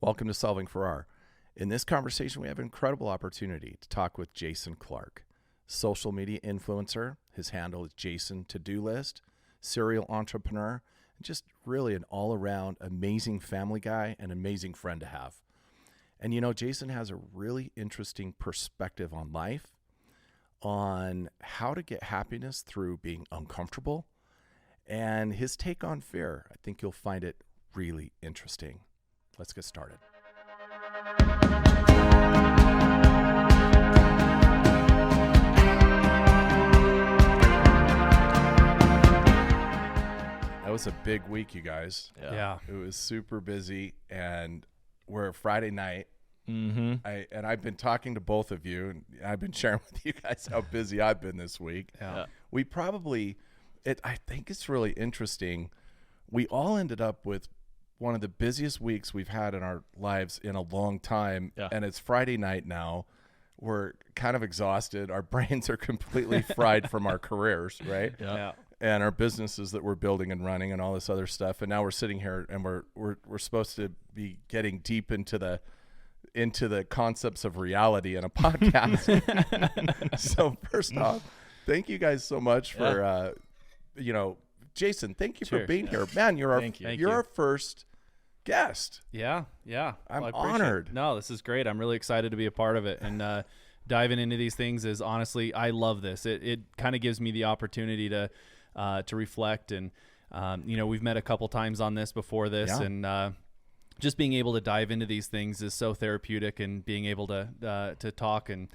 Welcome to Solving for R. In this conversation, we have an incredible opportunity to talk with Jason Clark, social media influencer. His handle is Jason To-Do List, serial entrepreneur, and just really an all-around amazing family guy and amazing friend to have. And you know, Jason has a really interesting perspective on life, on how to get happiness through being uncomfortable, and his take on fear. I think you'll find it really interesting. Let's get started. That was a big week, you guys. Yeah. It was super busy, and we're Friday night. Mm-hmm. I've been talking to both of you, and I've been sharing with you guys how busy I've been this week. Yeah. I think it's really interesting. We all ended up with one of the busiest weeks we've had in our lives in a long time. Yeah. And it's Friday night now. We're kind of exhausted. Our brains are completely fried from our careers, right? Yeah. And our businesses that we're building and running and all this other stuff. And now we're sitting here and we're supposed to be getting deep into the concepts of reality in a podcast. So first off, thank you guys so much for Jason, thank you for being here. Man, you're our first guest. Yeah. I'm I appreciate honored. it. No, this is great. I'm really excited to be a part of it. And diving into these things is honestly, I love this. It kind of gives me the opportunity to reflect. And, we've met a couple times on this before this. Yeah. And just being able to dive into these things is so therapeutic, and being able to talk and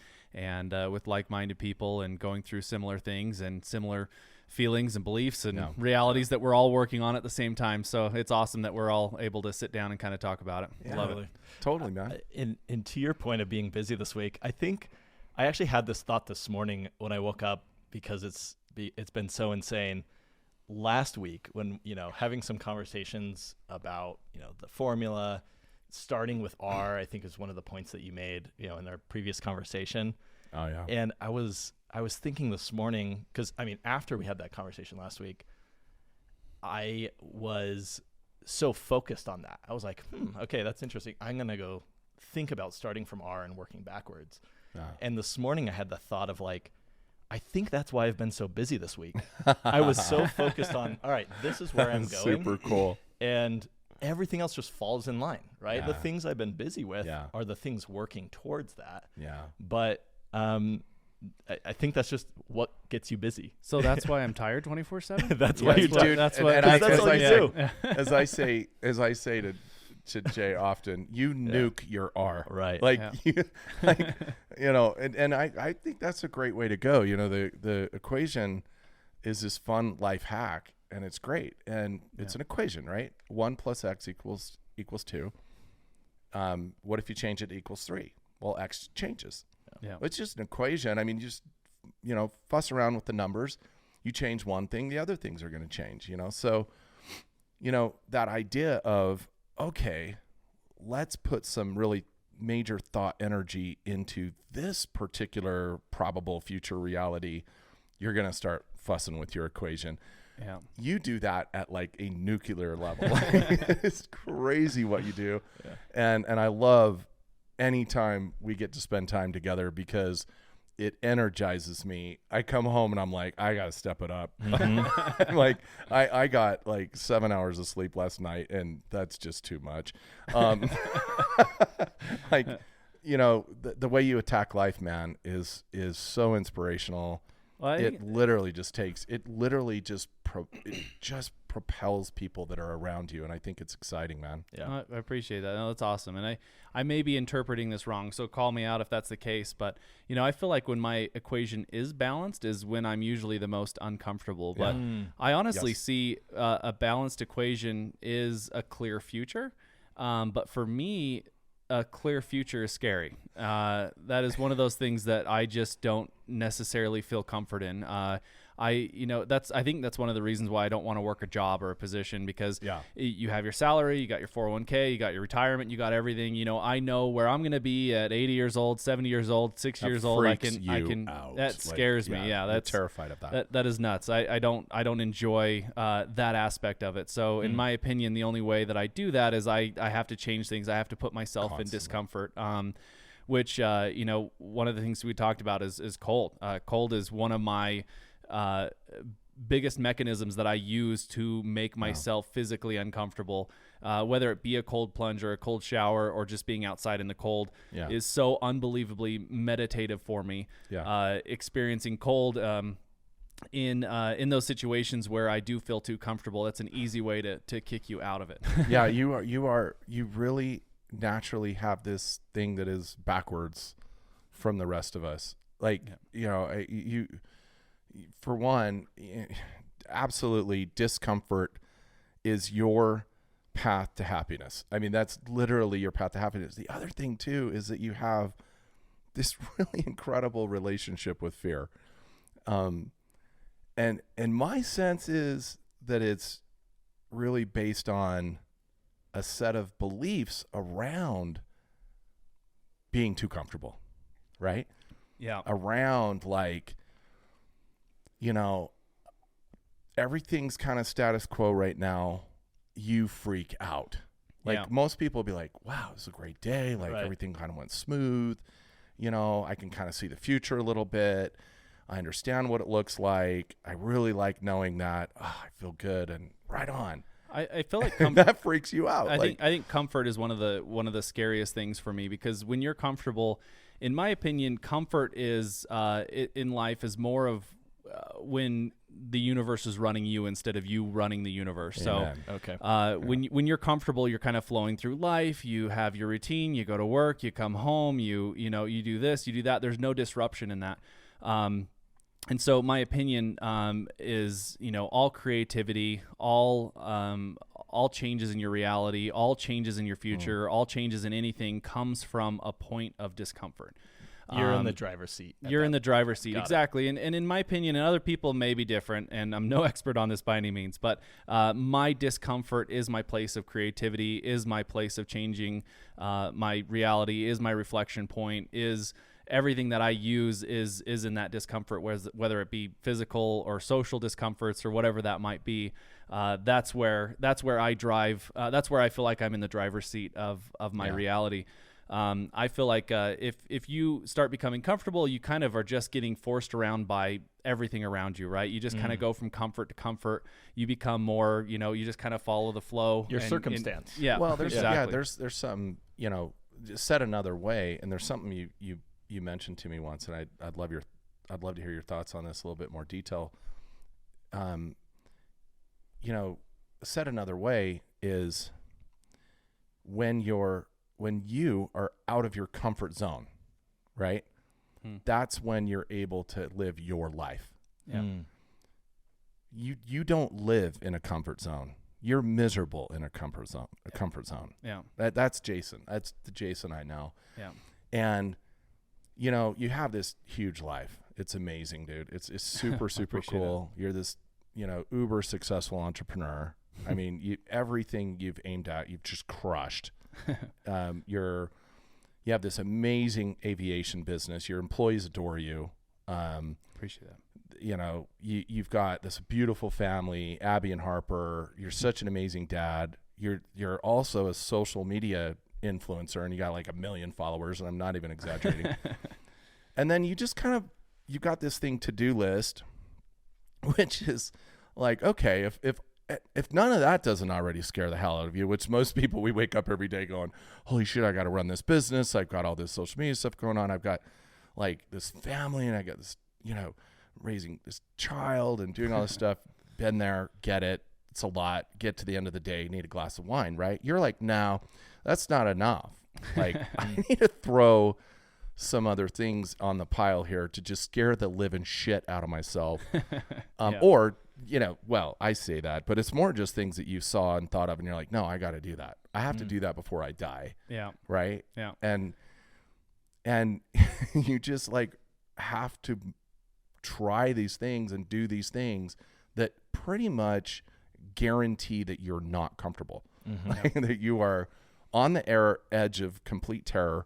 with like-minded people and going through similar things and similar feelings and beliefs and realities that we're all working on at the same time. So it's awesome that we're all able to sit down and kind of talk about it. Yeah. Love it. Totally, man. And to your point of being busy this week, I think I actually had this thought this morning when I woke up, because it's been so insane. Last week, when having some conversations about the formula, starting with R, I think is one of the points that you made in our previous conversation. Oh yeah. And I was thinking this morning, because after we had that conversation last week, I was so focused on that. I was like, okay, that's interesting. I'm gonna go think about starting from R and working backwards. And this morning I had the thought of like, I think that's why I've been so busy this week. I was so focused on, all right, this is where I'm going. Super cool. And everything else just falls in line, right? Yeah. The things I've been busy with are the things working towards that. Yeah. But I think that's just what gets you busy. So that's why I'm tired 24/7. That's why you do. That's all you do. As I say to Jay often, you nuke your R, right? Like, and I think that's a great way to go. The equation is this fun life hack, and it's great, and it's an equation, right? 1 + x equals 2. What if you change it to equals 3? Well, x changes. Yeah. It's just an equation. You just fuss around with the numbers. You change one thing, the other things are going to change. So that idea of, okay, let's put some really major thought energy into this particular probable future reality. You're going to start fussing with your equation. Yeah. You do that at like a nuclear level. It's crazy what you do. Yeah. And I love anytime we get to spend time together, because it energizes me. I come home and I'm like, I got to step it up. Mm-hmm. Like I got like 7 hours of sleep last night, and that's just too much. The way you attack life, man, is so inspirational. Well, it literally just propels people that are around you, and I think it's exciting, man. Yeah, I appreciate that. No, that's awesome. And I may be interpreting this wrong, so call me out if that's the case. But I feel like when my equation is balanced is when I'm usually the most uncomfortable. But I honestly see a balanced equation is a clear future. But for me, a clear future is scary. That is one of those things that I just don't necessarily feel comfort in. I think that's one of the reasons why I don't want to work a job or a position, because you have your salary, you got your 401k, you got your retirement, you got everything. I know where I'm going to be at 80 years old, 70 years old, 6 years old. I can, out. that scares me. Yeah. That's terrified of that. That is nuts. I don't enjoy that aspect of it. So in my opinion, the only way that I do that is I have to change things. I have to put myself in discomfort. Which, one of the things we talked about is cold. Cold is one of my biggest mechanisms that I use to make myself physically uncomfortable, whether it be a cold plunge or a cold shower or just being outside in the cold is so unbelievably meditative for me. Experiencing cold in those situations where I do feel too comfortable, that's an easy way to kick you out of it. You really naturally have this thing that is backwards from the rest of us. You for one, absolutely, discomfort is your path to happiness. I mean, that's literally your path to happiness. The other thing too is that you have this really incredible relationship with fear. And my sense is that it's really based on a set of beliefs around being too comfortable, right? Yeah. Around everything's kind of status quo right now. You freak out. Most people will be like, wow, it's a great day. Everything kind of went smooth. I can kind of see the future a little bit. I understand what it looks like. I really like knowing that. I feel good and right on. I feel like that freaks you out. I think comfort is one of the scariest things for me, because when you're comfortable, in my opinion, comfort is in life is more of when the universe is running you instead of you running the universe. Amen. So, okay. When you're comfortable, you're kind of flowing through life. You have your routine. You go to work. You come home. You do this. You do that. There's no disruption in that. And so my opinion is, all creativity, all changes in your reality, all changes in your future, all changes in anything comes from a point of discomfort. You're in the driver's seat. You're in the driver's seat. Got exactly. And in my opinion, and other people may be different, and I'm no expert on this by any means, but my discomfort is my place of creativity, is my place of changing my reality, is my reflection point, is everything that I use is in that discomfort, whether it be physical or social discomforts or whatever that might be. That's where I drive. That's where I feel like I'm in the driver's seat of my reality. I feel like if you start becoming comfortable, you kind of are just getting forced around by everything around you, right? You just kind of go from comfort to comfort. You become more, you just kind of follow the flow. Your circumstance. Well, there's exactly. There's some, said another way, and there's something you mentioned to me once, and I'd love to hear your thoughts on this a little bit more detail. Said another way is when you are out of your comfort zone, right? That's when you're able to live your life. Yeah. You don't live in a comfort zone. You're miserable in a comfort zone. Yeah. That's Jason. That's the Jason I know. Yeah. And you have this huge life. It's amazing, dude. It's super cool. You're this, uber successful entrepreneur. I mean, everything you've aimed at, you've just crushed. You have this amazing aviation business. Your employees adore you. Appreciate that. You've got this beautiful family, Abby and Harper. You're such an amazing dad. You're also a social media influencer, and you got like 1 million followers, and I'm not even exaggerating. And then you just you got this to-do list, which is like, okay, if none of that doesn't already scare the hell out of you, which most people, we wake up every day going, holy shit, I got to run this business. I've got all this social media stuff going on. I've got like this family, and I got this, raising this child and doing all this stuff. Been there, get it. It's a lot. Get to the end of the day, need a glass of wine, right? You're like, no, that's not enough. Like, I need to throw some other things on the pile here to just scare the living shit out of myself. Or, I say that, but it's more just things that you saw and thought of, and you're like, no, I got to do that. I have to do that before I die. Yeah. Right. Yeah. And you just like have to try these things and do these things that pretty much guarantee that you're not comfortable, that you are on the edge of complete terror,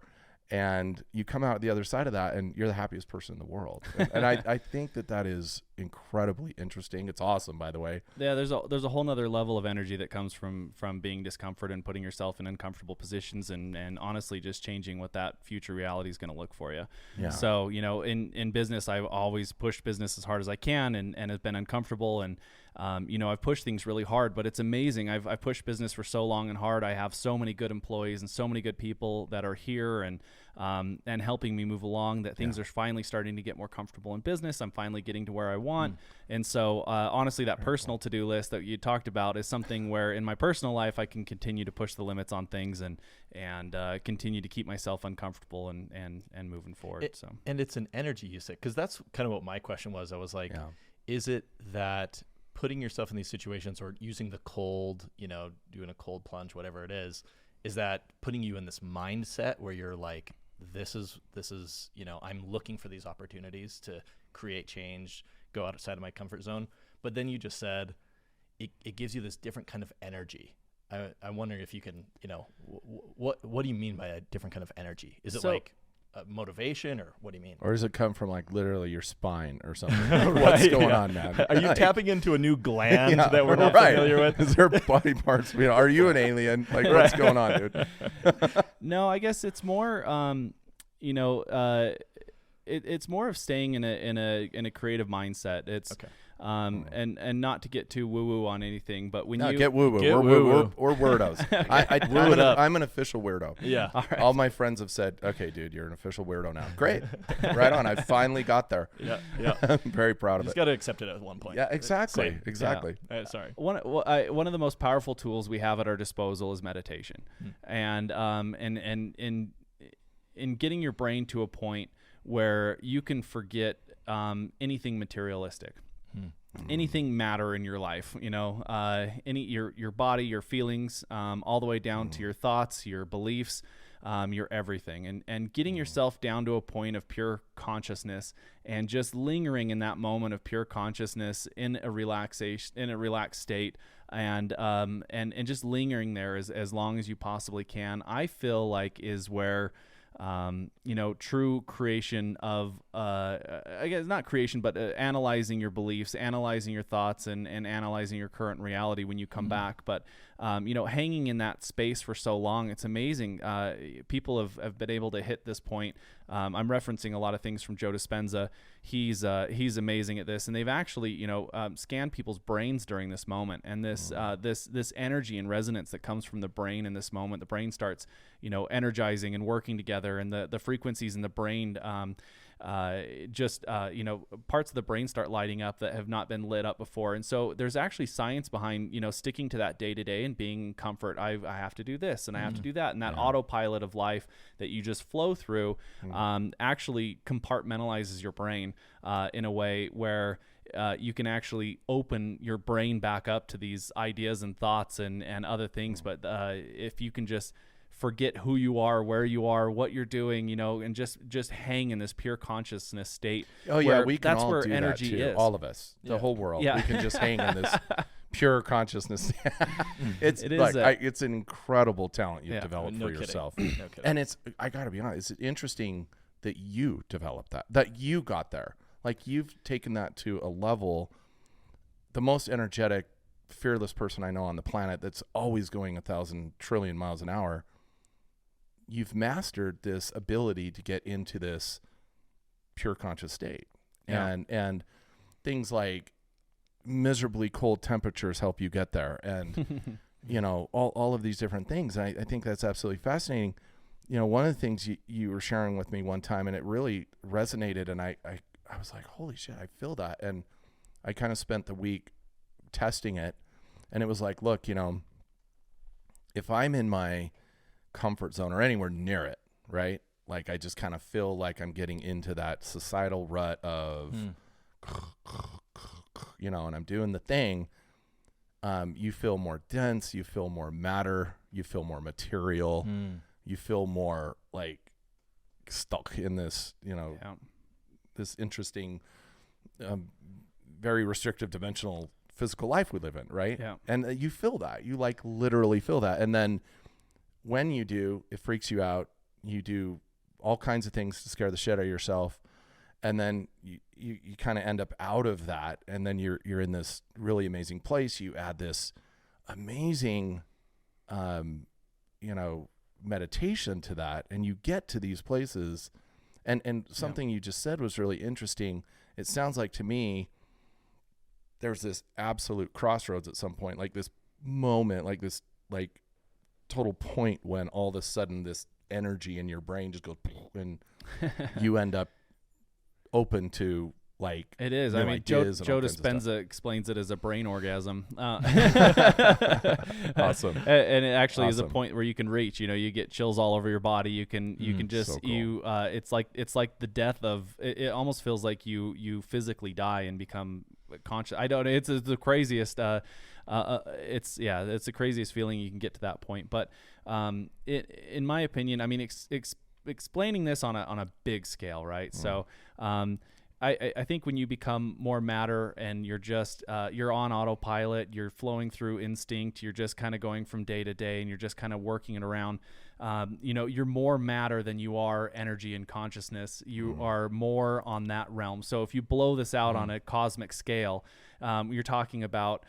and you come out the other side of that and you're the happiest person in the world. And I think that is incredibly interesting. It's awesome, by the way. Yeah, there's a whole nother level of energy that comes from being discomfort and putting yourself in uncomfortable positions and honestly just changing what that future reality is going to look for you. Yeah. So, in business, I've always pushed business as hard as I can and have been uncomfortable. And, I've pushed things really hard, but it's amazing. I've pushed business for so long and hard. I have so many good employees and so many good people that are here and helping me move along, that things are finally starting to get more comfortable in business. I'm finally getting to where I want. And so, honestly, that personal to-do list that you talked about is something where in my personal life, I can continue to push the limits on things and continue to keep myself uncomfortable and moving forward. And it's an energy you say, because that's kind of what my question was. I was like, is it that putting yourself in these situations or using the cold, doing a cold plunge, whatever it is that putting you in this mindset where you're like, this is, I'm looking for these opportunities to create change, go outside of my comfort zone. But then you just said it gives you this different kind of energy. I'm wondering if you can, what do you mean by a different kind of energy? Is it like motivation, or what do you mean? Or does it come from like literally your spine or something? What's going on, man? Are you tapping into a new gland that we're not familiar with? Is there body parts? Are you an alien? Like, what's going on, dude? No, I guess it's more, it's more of staying in a creative mindset. It's okay. And not to get too woo woo on anything, but when you get woo woo, we're weirdos. I'm an official weirdo. Yeah. All my friends have said, okay, dude, you're an official weirdo now. Great. Right on. I finally got there. Yeah. I'm very proud of it. You just got to accept it at one point. Yeah, exactly. Exactly. Yeah. Sorry. One of the most powerful tools we have at our disposal is meditation. And in getting your brain to a point where you can forget anything materialistic. Anything matter in your life, your body, your feelings, all the way down to your thoughts, your beliefs, your everything, and getting yourself down to a point of pure consciousness and just lingering in that moment of pure consciousness in a relaxed state, and just lingering there as long as you possibly can, I feel like is where true creation of, I guess not creation, but analyzing your beliefs, analyzing your thoughts, and analyzing your current reality when you come back. But, hanging in that space for so long, it's amazing. People have been able to hit this point. I'm referencing a lot of things from Joe Dispenza. He's amazing at this, and they've actually, scanned people's brains during this moment, and this energy and resonance that comes from the brain in this moment. The brain starts, energizing and working together, and the frequencies in the brain, parts of the brain start lighting up that have not been lit up before. And so there's actually science behind, sticking to that day to day and being in comfort. I have to do this and I have to do that. And that autopilot of life that you just flow through, actually compartmentalizes your brain, in a way where, you can actually open your brain back up to these ideas and thoughts and other things. But, if you can just forget who you are, where you are, what you're doing, and just hang in this pure consciousness state. Oh yeah, we can that's all where do energy that too. is. All of us, the whole world. Yeah. We can just hang in this pure consciousness. It's an incredible talent you've developed for yourself. No kidding. And I got to be honest, it's interesting that you developed that you got there. Like, you've taken that to a level, the most energetic, fearless person I know on the planet that's always going 1,000 trillion miles an hour. You've mastered this ability to get into this pure conscious state. Yeah. And things like miserably cold temperatures help you get there. And, all of these different things. And I think that's absolutely fascinating. One of the things you were sharing with me one time, and it really resonated, and I was like, holy shit, I feel that. And I kind of spent the week testing it, and it was like, look, if I'm in my comfort zone or anywhere near it, right? Like, I just kind of feel like I'm getting into that societal rut of, and I'm doing the thing. You feel more dense, you feel more matter, you feel more material, you feel more like stuck in this, this interesting very restrictive dimensional physical life we live in, right? Yeah. And you feel that. You like literally feel that. And then when you do, it freaks you out. You do all kinds of things to scare the shit out of yourself. And then you kind of end up out of that. And then you're in this really amazing place. You add this amazing, meditation to that. And you get to these places. And something you just said was really interesting. It sounds like to me, there's this absolute crossroads at some point, like this moment, like this, like total point when all of a sudden this energy in your brain just goes and you end up open to like it is. I mean, Joe Dispenza explains it as a brain orgasm. Awesome. And it actually is a point where you can reach. You get chills all over your body. You can just so cool. it's like the death of. It almost feels like you physically die and become conscious. I don't know. It's the craziest. It's the craziest feeling you can get to that point. But in my opinion, I mean, explaining this on a big scale, right? So. I think when you become more matter and you're just you're on autopilot, you're flowing through instinct, you're just kind of going from day to day and you're just kind of working it around. You're more matter than you are energy and consciousness. You are more on that realm. So if you blow this out on a cosmic scale, you're talking about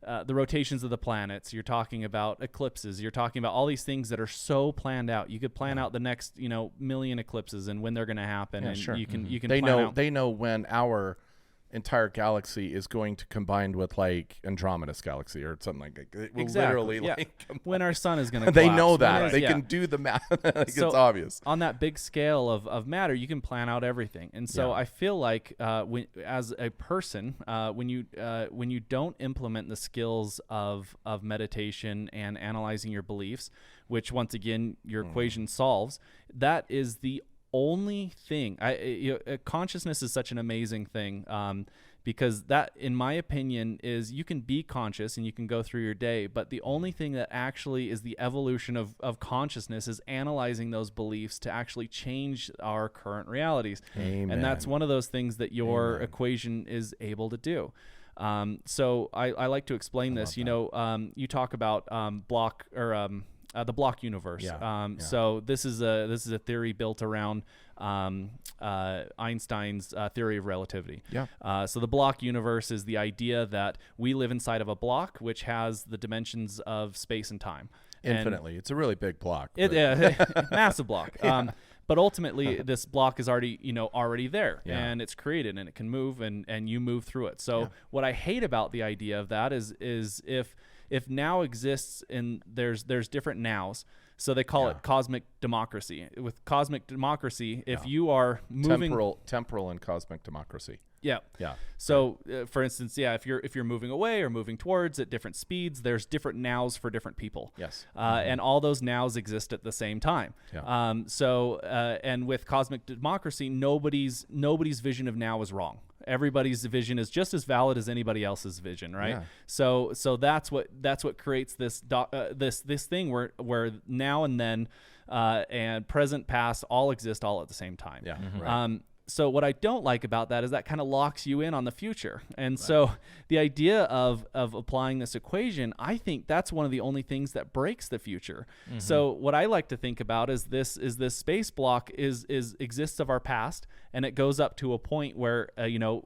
the rotations of the planets. You're talking about eclipses. You're talking about all these things that are so planned out. You could plan out the next, million eclipses and when they're going to happen. And sure. you can They know when our entire galaxy is going to combine with like Andromeda's galaxy or something like that. It will literally when our sun is going to they know that. They can do the math. It's obvious. On that big scale of matter, you can plan out everything. And so I feel like when as a person, when you don't implement the skills of meditation and analyzing your beliefs, which once again your equation solves, that is the only thing. Consciousness is such an amazing thing because that, in my opinion, is you can be conscious and you can go through your day, but the only thing that actually is the evolution of consciousness is analyzing those beliefs to actually change our current realities. Amen. And that's one of those things that your equation is able to do. So I like to explain this. You talk about the block universe. So this is a theory built around Einstein's theory of relativity. So the block universe is the idea that we live inside of a block which has the dimensions of space and time. Infinitely. It's a really big block. Massive block. But ultimately, this block is already there, and it's created, and it can move, and you move through it. So what I hate about the idea of that is if now exists and there's different nows, so they call it cosmic democracy. With cosmic democracy, if you are moving temporal and cosmic democracy. So for instance, if you're moving away or moving towards at different speeds, there's different nows for different people. And all those nows exist at the same time. And with cosmic democracy, nobody's vision of now is wrong. Everybody's vision is just as valid as anybody else's vision, right? So that's what creates this this thing where now and then and present, past all exist all at the same time. So what I don't like about that is that kind of locks you in on the future. And so the idea of applying this equation, I think that's one of the only things that breaks the future. So what I like to think about is this space block exists of our past, and it goes up to a point where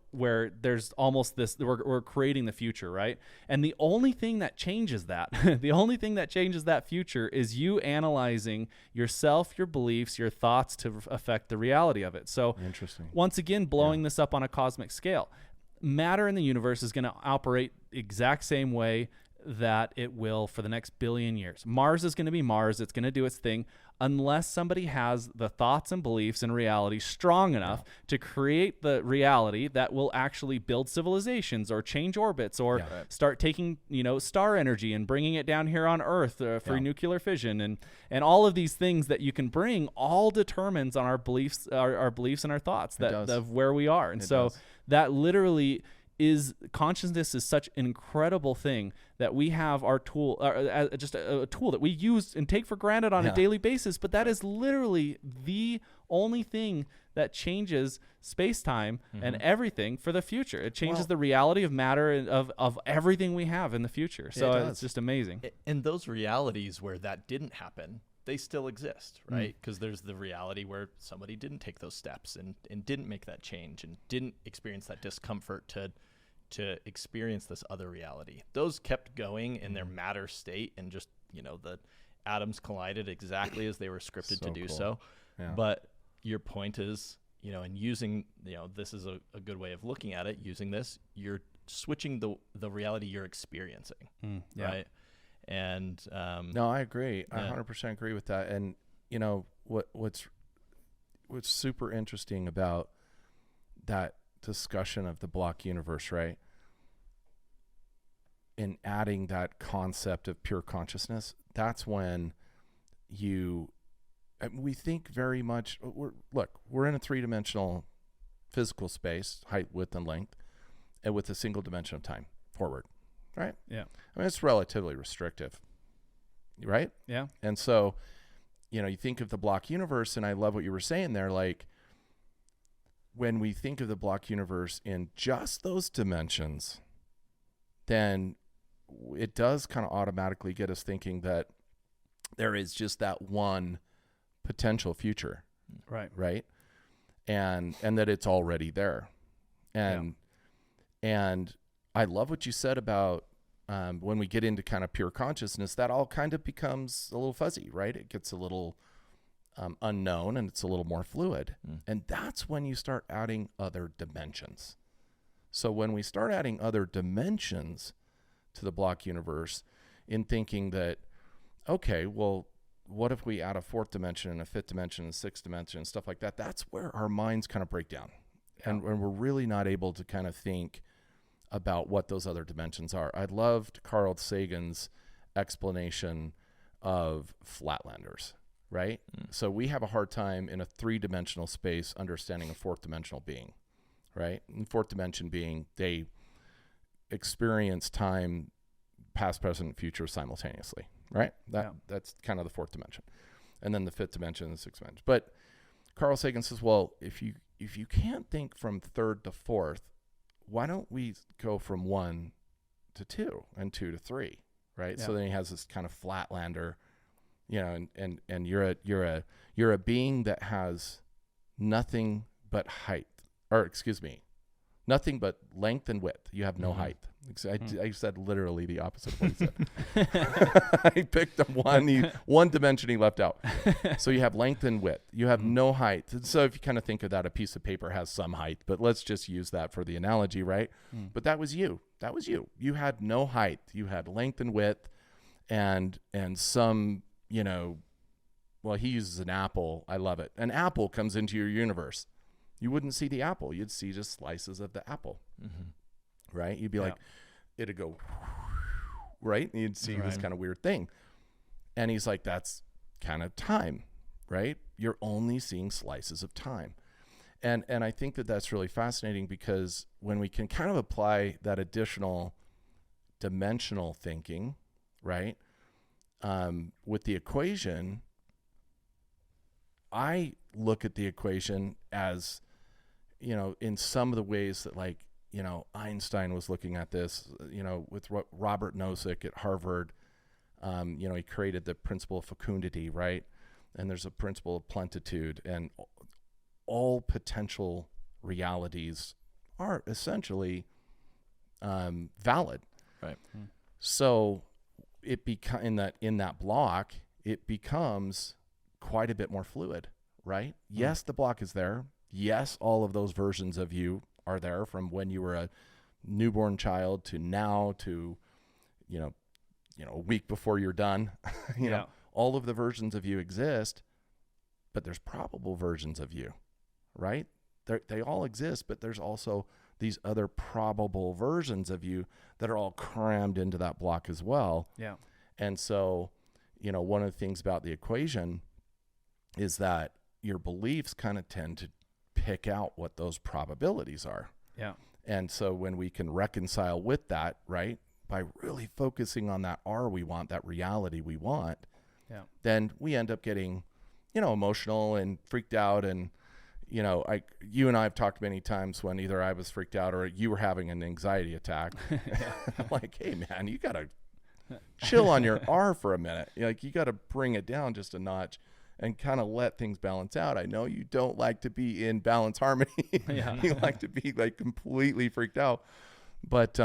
where there's almost this we're creating the future, right? And the only thing that changes that future is you analyzing yourself, your beliefs, your thoughts to affect the reality of it. So interesting. Once again, blowing this up on a cosmic scale, matter in the universe is going to operate exact same way that it will for the next billion years. Mars is going to be Mars. It's going to do its thing unless somebody has the thoughts and beliefs and reality strong enough to create the reality that will actually build civilizations or change orbits or start taking, star energy and bringing it down here on Earth for nuclear fission and all of these things that you can bring all determines on our beliefs, our beliefs and our thoughts of where we are. And that literally consciousness is such an incredible thing that we have our tool, just a tool that we use and take for granted on a daily basis. But that is literally the only thing that changes space-time and everything for the future. It changes the reality of matter and of everything we have in the future. So it's just amazing. And those realities where that didn't happen, they still exist, right? Because there's the reality where somebody didn't take those steps and didn't make that change and didn't experience that discomfort to experience this other reality. Those kept going in their matter state, and just, the atoms collided exactly as they were scripted to do so. Yeah. But your point is, and using, this is a good way of looking at it. Using this, you're switching the reality you're experiencing, right? And no, I agree. I 100% agree with that. And what's super interesting about that discussion of the block universe, right? In adding that concept of pure consciousness, that's when we think very much. We're in a 3-dimensional physical space, height, width, and length, and with a single dimension of time forward. Right? Yeah. I mean, it's relatively restrictive, right? Yeah. And so, you think of the block universe, and I love what you were saying there. Like, when we think of the block universe in just those dimensions, then it does kind of automatically get us thinking that there is just that one potential future. Right. Right. And that it's already there. And I love what you said about when we get into kind of pure consciousness, that all kind of becomes a little fuzzy, right? It gets a little unknown, and it's a little more fluid. And that's when you start adding other dimensions. So when we start adding other dimensions to the block universe, in thinking that, okay, well, what if we add a 4th dimension and a 5th dimension and a 6th dimension and stuff like that? That's where our minds kind of break down. And we're really not able to kind of think about what those other dimensions are. I loved Carl Sagan's explanation of flatlanders, right? So we have a hard time in a 3-dimensional space understanding a 4th dimensional being, right? And 4th dimension being they experience time, past, present, future simultaneously, right? That's kind of the 4th dimension. And then the 5th dimension and the 6th dimension. But Carl Sagan says, well, if you can't think from 3rd to 4th, why don't we go from 1 to 2 and 2 to 3, right? So then he has this kind of flatlander, and you're a being that has nothing but height, nothing but length and width. You have no height. I said literally the opposite of what he said. I picked up one dimension he left out. So you have length and width. You have no height. So if you kind of think of that, a piece of paper has some height, but let's just use that for the analogy, right? But that was you. That was you. You had no height. You had length and width and some, well, he uses an apple. I love it. An apple comes into your universe. You wouldn't see the apple. You'd see just slices of the apple, right? You'd be like, it'd go, right? And you'd see this kind of weird thing. And he's like, that's kind of time, right? You're only seeing slices of time. And I think that that's really fascinating, because when we can kind of apply that additional dimensional thinking, right, with the equation, I look at the equation as, in some of the ways that, like, Einstein was looking at this, with Robert Nozick at Harvard. He created the principle of fecundity, right? And there's a principle of plenitude, and all potential realities are essentially valid. Right. So it in that block, it becomes quite a bit more fluid, right? Yes, the block is there. Yes, all of those versions of you are there, from when you were a newborn child to now to, a week before you're done. All of the versions of you exist, but there's probable versions of you, right? They all exist, but there's also these other probable versions of you that are all crammed into that block as well. Yeah. And so, one of the things about the equation is that your beliefs kind of tend to pick out what those probabilities are. Yeah. And so when we can reconcile with that, right, by really focusing on that R we want, that reality we want, then we end up getting, emotional and freaked out. And, you and I have talked many times when either I was freaked out or you were having an anxiety attack. I'm like, hey, man, you got to chill on your R for a minute. You got to bring it down just a notch and kind of let things balance out. I know you don't like to be in balance harmony. You like to be like completely freaked out. But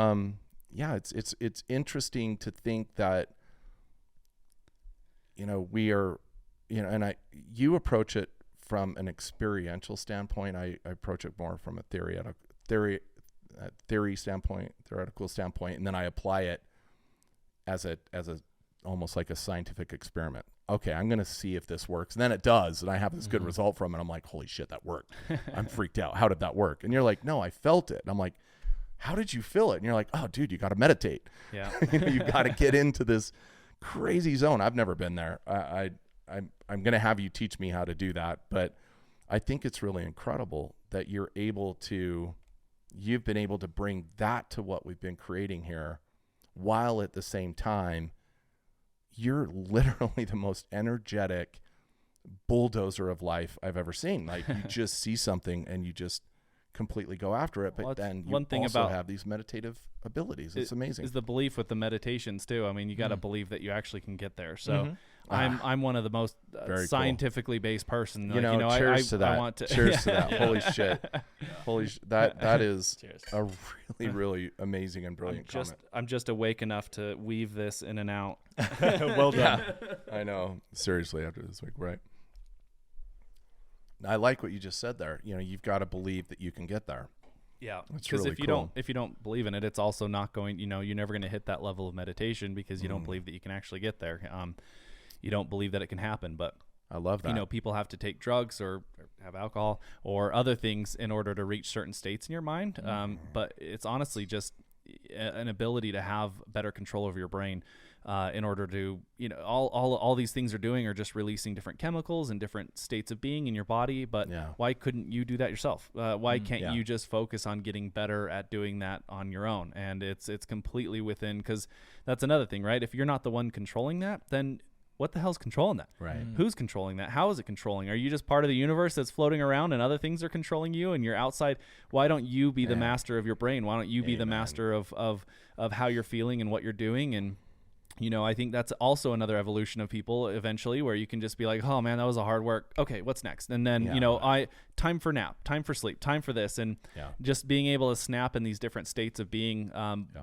it's interesting to think that, we are, and you approach it from an experiential standpoint. I approach it more from a theoretical standpoint, and then I apply it as a almost like a scientific experiment. Okay, I'm going to see if this works. And then it does. And I have this good result from it. I'm like, holy shit, that worked. I'm freaked out. How did that work? And you're like, no, I felt it. And I'm like, how did you feel it? And you're like, oh, dude, you got to meditate. Yeah. You got to get into this crazy zone. I've never been there. I'm going to have you teach me how to do that. But I think it's really incredible that you've been able to bring that to what we've been creating here, while at the same time, you're literally the most energetic bulldozer of life I've ever seen. Like, you just see something and you just completely go after it. But then you also have these meditative abilities. It's amazing. Is the belief with the meditations too. I mean, you got to believe that you actually can get there. So I'm one of the most scientifically based person. Cheers to that. I want to cheers to that. Holy shit. That is a really, really amazing and brilliant comment. I'm just awake enough to weave this in and out. Well done. I know. Seriously, after this week, right? I like what you just said there. You've got to believe that you can get there. Yeah, because really if you don't believe in it, it's also not going. You're never going to hit that level of meditation because you don't believe that you can actually get there. You don't believe that it can happen. But I love that. People have to take drugs or have alcohol or other things in order to reach certain states in your mind. But it's honestly just an ability to have better control over your brain. In order to, all these things are doing are just releasing different chemicals and different states of being in your body. But why couldn't you do that yourself? Why can't you just focus on getting better at doing that on your own? And it's completely within, because that's another thing, right? If you're not the one controlling that, then what the hell's controlling that? Right. Who's controlling that? How is it controlling? Are you just part of the universe that's floating around and other things are controlling you and you're outside? Why don't you be the master of your brain? Why don't you be the master of how you're feeling and what you're doing? And I think that's also another evolution of people eventually, where you can just be like, oh man, that was a hard work. Okay, what's next? And then, time for nap, time for sleep, time for this. And just being able to snap in these different states of being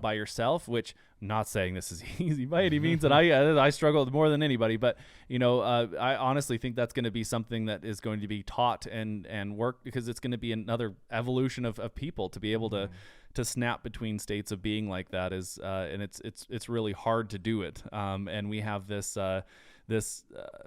by yourself, which I'm not saying this is easy by any means, that I struggle with more than anybody, but I honestly think that's going to be something that is going to be taught and work, because it's going to be another evolution of people to be able to snap between states of being like that is, and it's really hard to do it. And we have this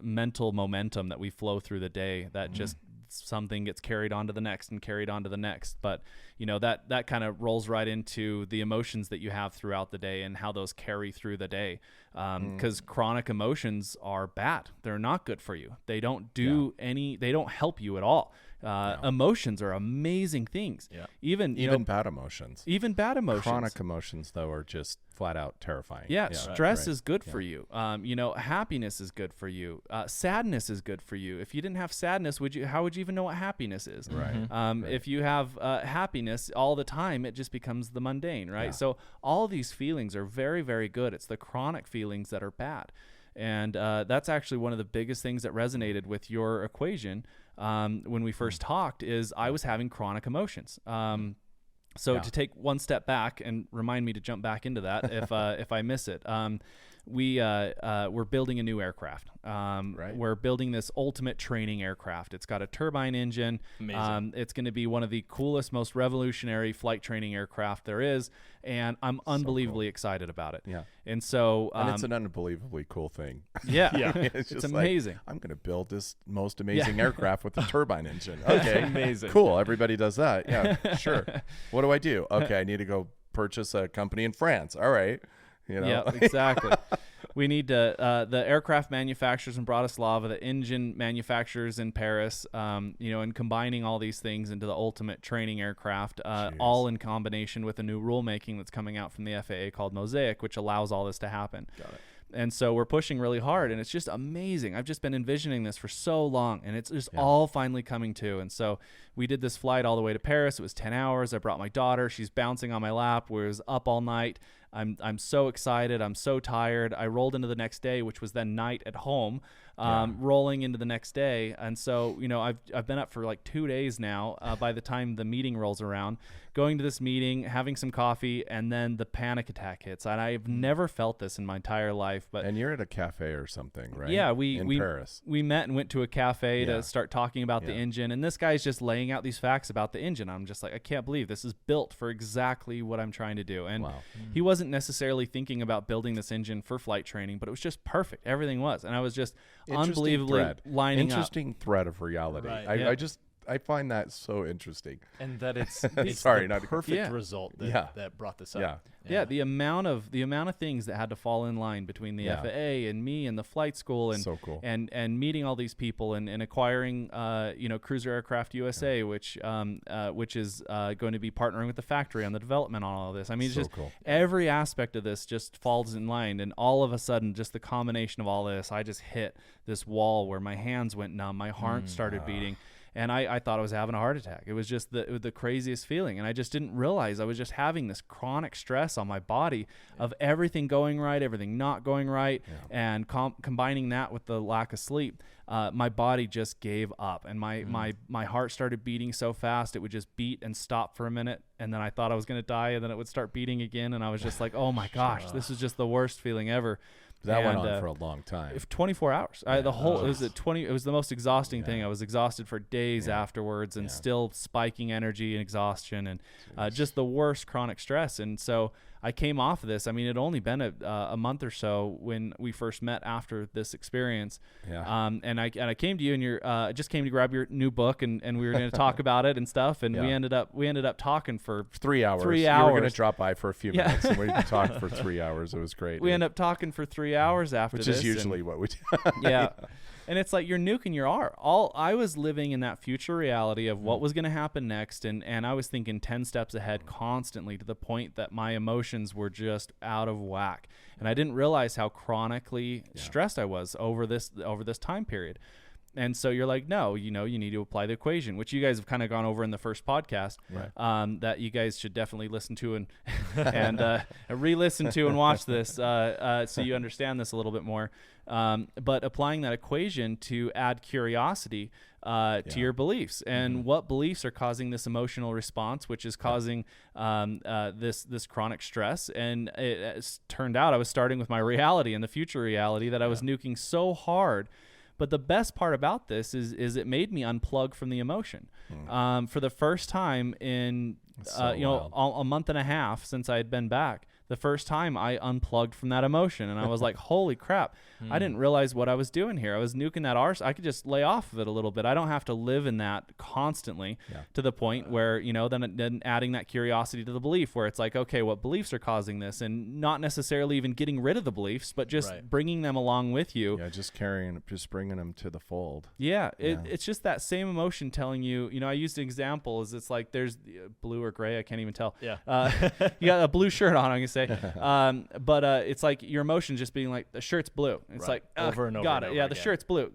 mental momentum that we flow through the day that just something gets carried on to the next and carried on to the next. But, that kind of rolls right into the emotions that you have throughout the day and how those carry through the day. Because chronic emotions are bad. They're not good for you. They don't they don't help you at all. Emotions are amazing things. Yeah. Even bad emotions. Even bad emotions. Chronic emotions, though, are just flat out terrifying. Yeah. Stress is good for you. Happiness is good for you. Sadness is good for you. If you didn't have sadness, how would you even know what happiness is? Right. If you have happiness all the time, it just becomes the mundane, right? Yeah. So all of these feelings are very, very good. It's the chronic feelings that are bad. And that's actually one of the biggest things that resonated with your equation when we first talked, is I was having chronic emotions. To take one step back and remind me to jump back into that if I miss it. We're building a new aircraft. Right. We're building this ultimate training aircraft. It's got a turbine engine. Amazing. It's going to be one of the coolest, most revolutionary flight training aircraft there is, and I'm unbelievably excited about it. Yeah. And so, and it's an unbelievably cool thing. Yeah. It's amazing. I'm going to build this most amazing aircraft with a turbine engine. Okay. Amazing. Cool. Everybody does that. Yeah, sure. What do I do? Okay. I need to go purchase a company in France. All right. Yeah, exactly. We need to the aircraft manufacturers in Bratislava, the engine manufacturers in Paris, and combining all these things into the ultimate training aircraft, all in combination with a new rulemaking that's coming out from the FAA called Mosaic, which allows all this to happen. Got it. And so we're pushing really hard, and it's just amazing. I've just been envisioning this for so long, and it's just all finally coming to. And so we did this flight all the way to Paris. It was 10 hours. I brought my daughter. She's bouncing on my lap. We was up all night. I'm so excited. I'm so tired. I rolled into the next day, which was then night at home, rolling into the next day. And so, I've been up for like 2 days now by the time the meeting rolls around, going to this meeting, having some coffee, and then the panic attack hits. And I've never felt this in my entire life. And you're at a cafe or something, right? Yeah, in Paris. We met and went to a cafe to start talking about the engine. And this guy's just laying out these facts about the engine. I'm just like, I can't believe this is built for exactly what I'm trying to do. And he wasn't necessarily thinking about building this engine for flight training, but it was just perfect. Everything was. And I was just unbelievably lining up. Interesting thread of reality. Right. I find that so interesting. And that it's Sorry, the perfect result that brought this up. Yeah, the amount of things that had to fall in line between the FAA and me and the flight school and so cool. and meeting all these people and acquiring Cruiser Aircraft USA, which is going to be partnering with the factory on the development on all of this. I mean, it's just cool. Every aspect of this just falls in line, and all of a sudden, just the combination of all this, I just hit this wall where my hands went numb, my heart started beating. And I thought I was having a heart attack. It was just the craziest feeling. And I just didn't realize I was just having this chronic stress on my body of everything going right, everything not going right. And combining that with the lack of sleep, my body just gave up. And my heart started beating so fast, it would just beat and stop for a minute. And then I thought I was going to die, and then it would start beating again. And I was just like, oh my gosh, this is just the worst feeling ever. That went on for a long time. 24 hours. It was the most exhausting thing. I was exhausted for days afterwards, and still spiking energy and exhaustion, and just the worst chronic stress. And so I came off of this. I mean, it had only been a month or so when we first met after this experience. And I came to you, and I just came to grab your new book, and we were going to talk about it and stuff. And we ended up talking for 3 hours. 3 hours. You were going to drop by for a few minutes, and we talked for 3 hours. It was great. We ended up talking for 3 hours after this, which is usually what we do. And it's like you're nuking your art. I was living in that future reality of what was going to happen next, and I was thinking 10 steps ahead constantly, to the point that my emotions were just out of whack. And I didn't realize how chronically stressed I was over this time period. And so you're like, no, you need to apply the equation, which you guys have kind of gone over in the first podcast, that you guys should definitely listen to and re-listen to and watch this so you understand this a little bit more. But applying that equation to add curiosity to your beliefs, and what beliefs are causing this emotional response, which is causing this chronic stress. And it turned out I was starting with my reality and the future reality that I was nuking so hard. But the best part about this is it made me unplug from the emotion. For the first time in a month and a half since I had been back, the first time I unplugged from that emotion, and I was like, holy crap, I didn't realize what I was doing here. I was nuking that arse. I could just lay off of it a little bit. I don't have to live in that constantly to the point where, then adding that curiosity to the belief, where it's like, okay, what beliefs are causing this? And not necessarily even getting rid of the beliefs, but just bringing them along with you. Yeah, just bringing them to the fold. It's just that same emotion telling you, I used an example, is it's like there's blue or gray, I can't even tell. You got a blue shirt on, I'm going to say. But it's like your emotion just being like, the shirt's blue. It's like, over and over. Got and it. over The again. shirt's blue.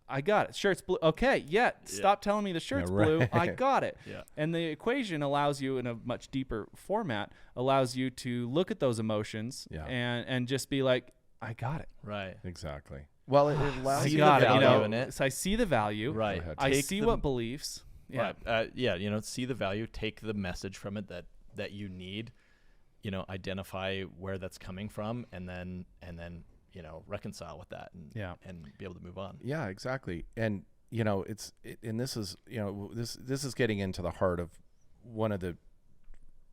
I got it. Shirt's blue. Okay. Stop telling me the shirt's blue. I got it. And the equation allows you, in a much deeper format, allows you to look at those emotions and just be like, I got it. Right. Exactly. Well, it allows you got the value in it. So I see the value. Right. I see what beliefs. See the value, take the message from it that you need, identify where that's coming from, and then reconcile with that and be able to move on. Yeah, exactly. And this is getting into the heart of one of the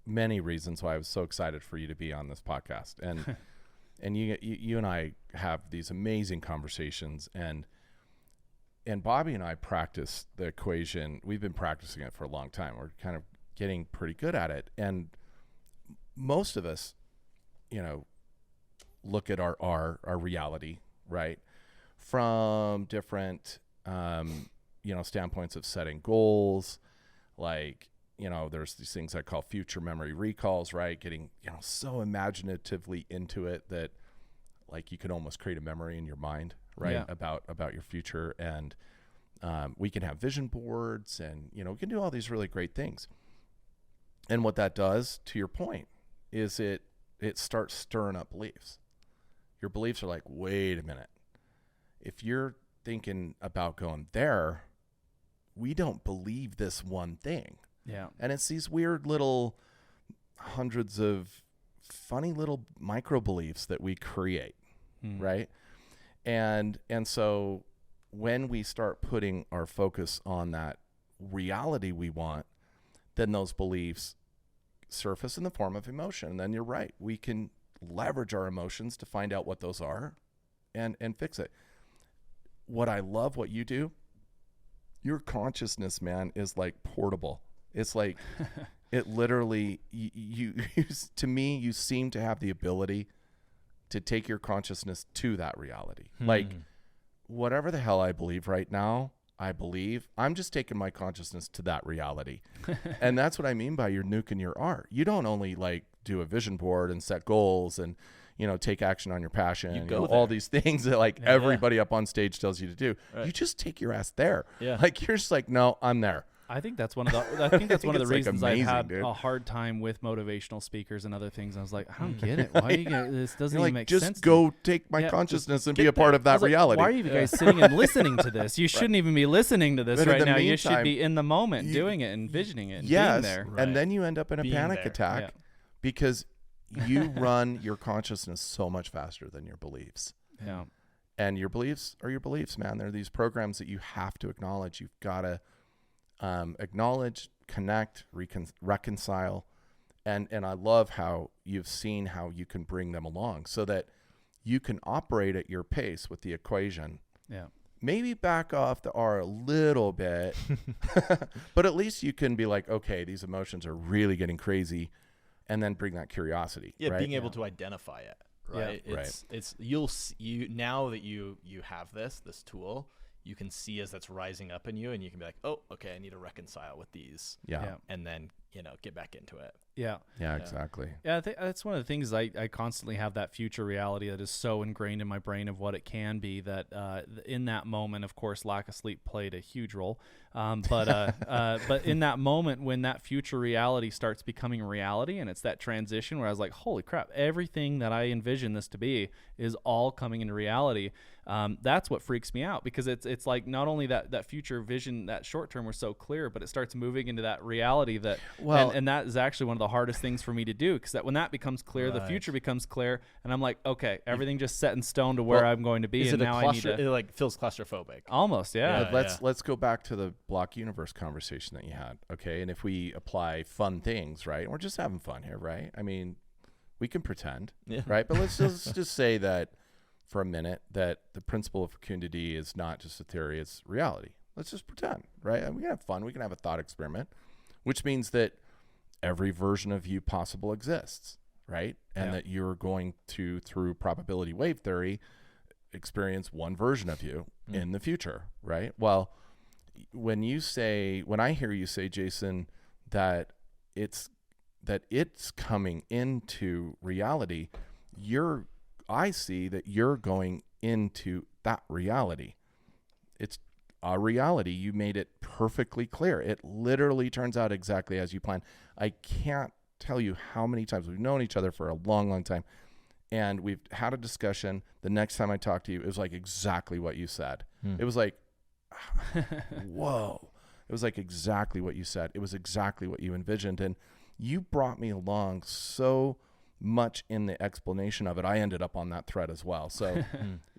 many reasons why I was so excited for you to be on this podcast. And and you and I have these amazing conversations, and Bobby and I practice the equation. We've been practicing it for a long time. We're kind of getting pretty good at it. And most of us, look at our reality, right? From different, standpoints of setting goals, like, there's these things I call future memory recalls, right? Getting, so imaginatively into it that like you can almost create a memory in your mind, right? Yeah. About your future. And we can have vision boards and, we can do all these really great things. And what that does, to your point, is it starts stirring up beliefs. Your beliefs are like, wait a minute. If you're thinking about going there, we don't believe this one thing. Yeah. And it's these weird little hundreds of funny little micro beliefs that we create, right? And so when we start putting our focus on that reality we want, then those beliefs surface in the form of emotion. And then you're right. We can leverage our emotions to find out what those are and fix it. What I love what you do, your consciousness, man, is like portable. It's like it literally, you to me, you seem to have the ability to take your consciousness to that reality. Like whatever the hell I believe right now, I'm just taking my consciousness to that reality. And that's what I mean by you're nuking your art. You don't only like do a vision board and set goals and, take action on your passion, all these things that like everybody up on stage tells you to do. Right. You just take your ass there. Yeah. Like you're just like, no, I'm there. I think that's one of the reasons I've had a hard time with motivational speakers and other things. I was like, I don't get it. Why are you gonna, this doesn't even make sense. Just go take my consciousness and be a part of that reality. Why are you guys sitting and listening to this? You shouldn't even be listening to this right now. You should be in the moment, doing it, envisioning it, and being there. Right. And then you end up in a panic attack because you run your consciousness so much faster than your beliefs. Yeah. And your beliefs are your beliefs, man. They're these programs that you have to acknowledge. You've got to acknowledge, connect, reconcile. And I love how you've seen how you can bring them along so that you can operate at your pace with the equation. Yeah. Maybe back off the R a little bit, but at least you can be like, okay, these emotions are really getting crazy, and then bring that curiosity. Yeah, right? being able to identify it. Right. Yeah. It's you now that you have this tool, you can see as that's rising up in you, and you can be like, oh, okay, I need to reconcile with these. Yeah. And then, get back into it. Yeah. Yeah, exactly. Yeah, I think that's one of the things I constantly have that future reality that is so ingrained in my brain of what it can be that in that moment, of course, lack of sleep played a huge role. But in that moment when that future reality starts becoming reality and it's that transition where I was like, holy crap, everything that I envisioned this to be is all coming into reality. That's what freaks me out because it's like not only that future vision, that short term was so clear, but it starts moving into that reality that, and that is actually one of the hardest things for me to do because that when that becomes clear, the future becomes clear, and I'm like, okay, everything just set in stone to where I'm going to be, and now I need to. It like feels claustrophobic. Almost, yeah. Let's go back to the block universe conversation that you had, okay? And if we apply fun things, right? We're just having fun here, right? I mean, we can pretend, right? But let's just say that for a minute that the principle of fecundity is not just a theory, it's reality. Let's just pretend, right? And we can have fun. We can have a thought experiment, which means that every version of you possible exists, right? And that you're going to, through probability wave theory, experience one version of you in the future, right? Well, when I hear you say, Jason, that it's coming into reality, I see that you're going into that reality. It's a reality. You made it perfectly clear. It literally turns out exactly as you planned. I can't tell you how many times we've known each other for a long, long time, and we've had a discussion. The next time I talked to you, it was like exactly what you said. It was like, whoa. It was like exactly what you said. It was exactly what you envisioned, and you brought me along so much in the explanation of it. I ended up on that thread as well. So,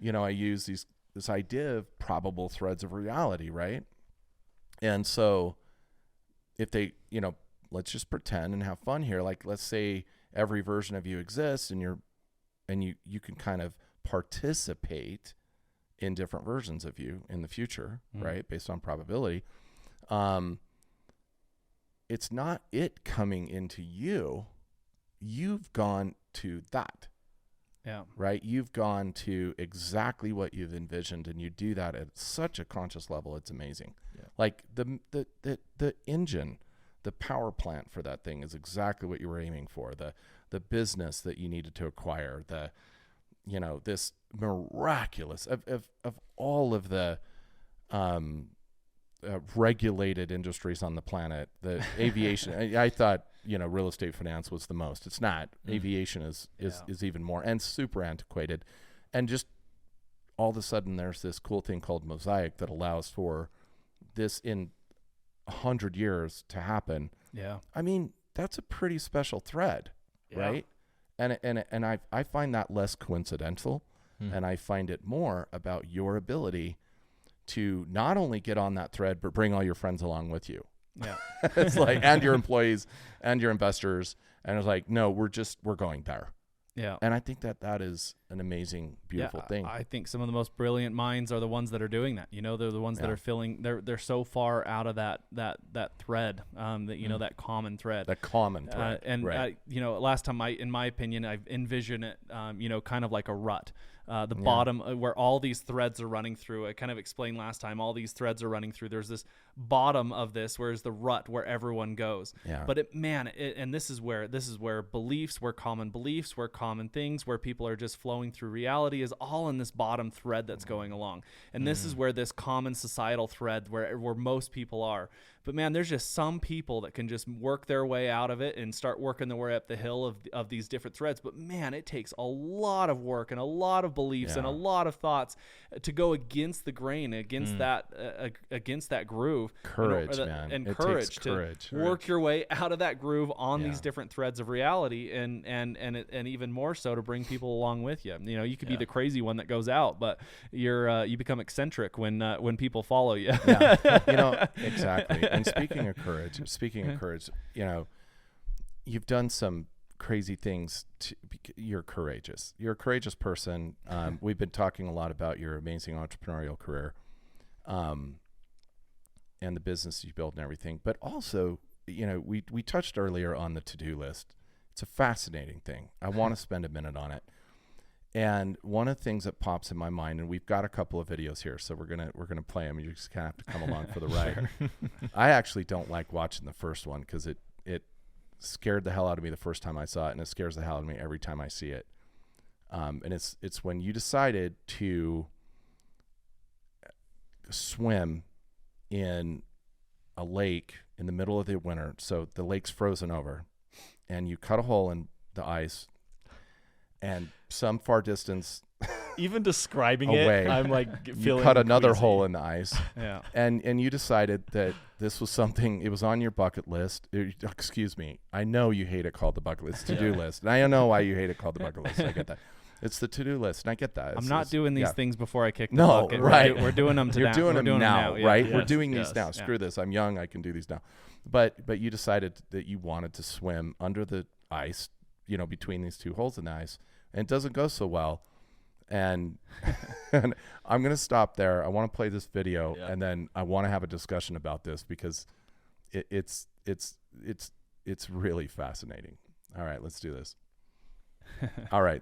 I use this idea of probable threads of reality, right? And so if they, let's just pretend and have fun here. Like, let's say every version of you exists and you can kind of participate in different versions of you in the future, right? Based on probability. It's not it coming into you. You've gone to that. Yeah. Right? You've gone to exactly what you've envisioned, and you do that at such a conscious level. It's amazing. Yeah. Like the engine, the power plant for that thing is exactly what you were aiming for. The business that you needed to acquire, this miraculous of all of the regulated industries on the planet, the aviation. I thought, real estate finance was the most. It's not. Aviation is even more, and super antiquated. And just all of a sudden there's this cool thing called Mosaic that allows for this in 100 years to happen. Yeah. I mean, that's a pretty special thread, right? And I find that less coincidental, and I find it more about your ability to not only get on that thread, but bring all your friends along with you. Yeah. It's like, and your employees and your investors. And it's like, no, we're going there. Yeah. And I think that is an amazing, beautiful thing. I think some of the most brilliant minds are the ones that are doing that. They're the ones that are they're so far out of that thread, that common thread. That common thread. Right. Last time in my opinion, I've envisioned it, kind of like a rut. The bottom where all these threads are running through. I kind of explained last time, all these threads are running through. There's this bottom of this, where's the rut where everyone goes. Yeah. But and this is where beliefs, where common things, where people are just flowing through reality is all in this bottom thread that's going along. And this is where this common societal thread where most people are. But man, there's just some people that can just work their way out of it and start working their way up the hill of these different threads. But man, it takes a lot of work and a lot of beliefs and a lot of thoughts to go against the grain, against that groove. Courage, man. And it courage takes to courage. work your way out of that groove on these different threads of reality, and even more so to bring people along with you. You could be the crazy one that goes out, but you become eccentric when people follow you. Yeah, exactly. And speaking of courage, you've done some crazy things. You're courageous. You're a courageous person. We've been talking a lot about your amazing entrepreneurial career, and the business you built and everything. But also, we touched earlier on the to-do list. It's a fascinating thing. I want to spend a minute on it. And one of the things that pops in my mind, and we've got a couple of videos here, so we're gonna play them. You just kind of have to come along for the ride. I actually don't like watching the first one because it scared the hell out of me the first time I saw it, and it scares the hell out of me every time I see it. And it's when you decided to swim in a lake in the middle of the winter, so the lake's frozen over, and you cut a hole in the ice. And some far distance, even describing away, it, I'm like feeling. You cut another queasy. hole in the ice, and you decided that this was something. It was on your bucket list. Excuse me, I know you hate it called the bucket list, to-do list, and I know why you hate it called the bucket list. I get that. It's the to-do list, and I get that. I'm not doing these things before I kick the no, bucket. Right? We're doing them You're doing them now, right? Yes, We're doing these yes, now. Screw this. I'm young. I can do these now. But you decided that you wanted to swim under the ice, between these two holes in the ice. And it doesn't go so well. And I'm going to stop there. I want to play this video, and then I want to have a discussion about this because it's really fascinating. All right, let's do this. All right.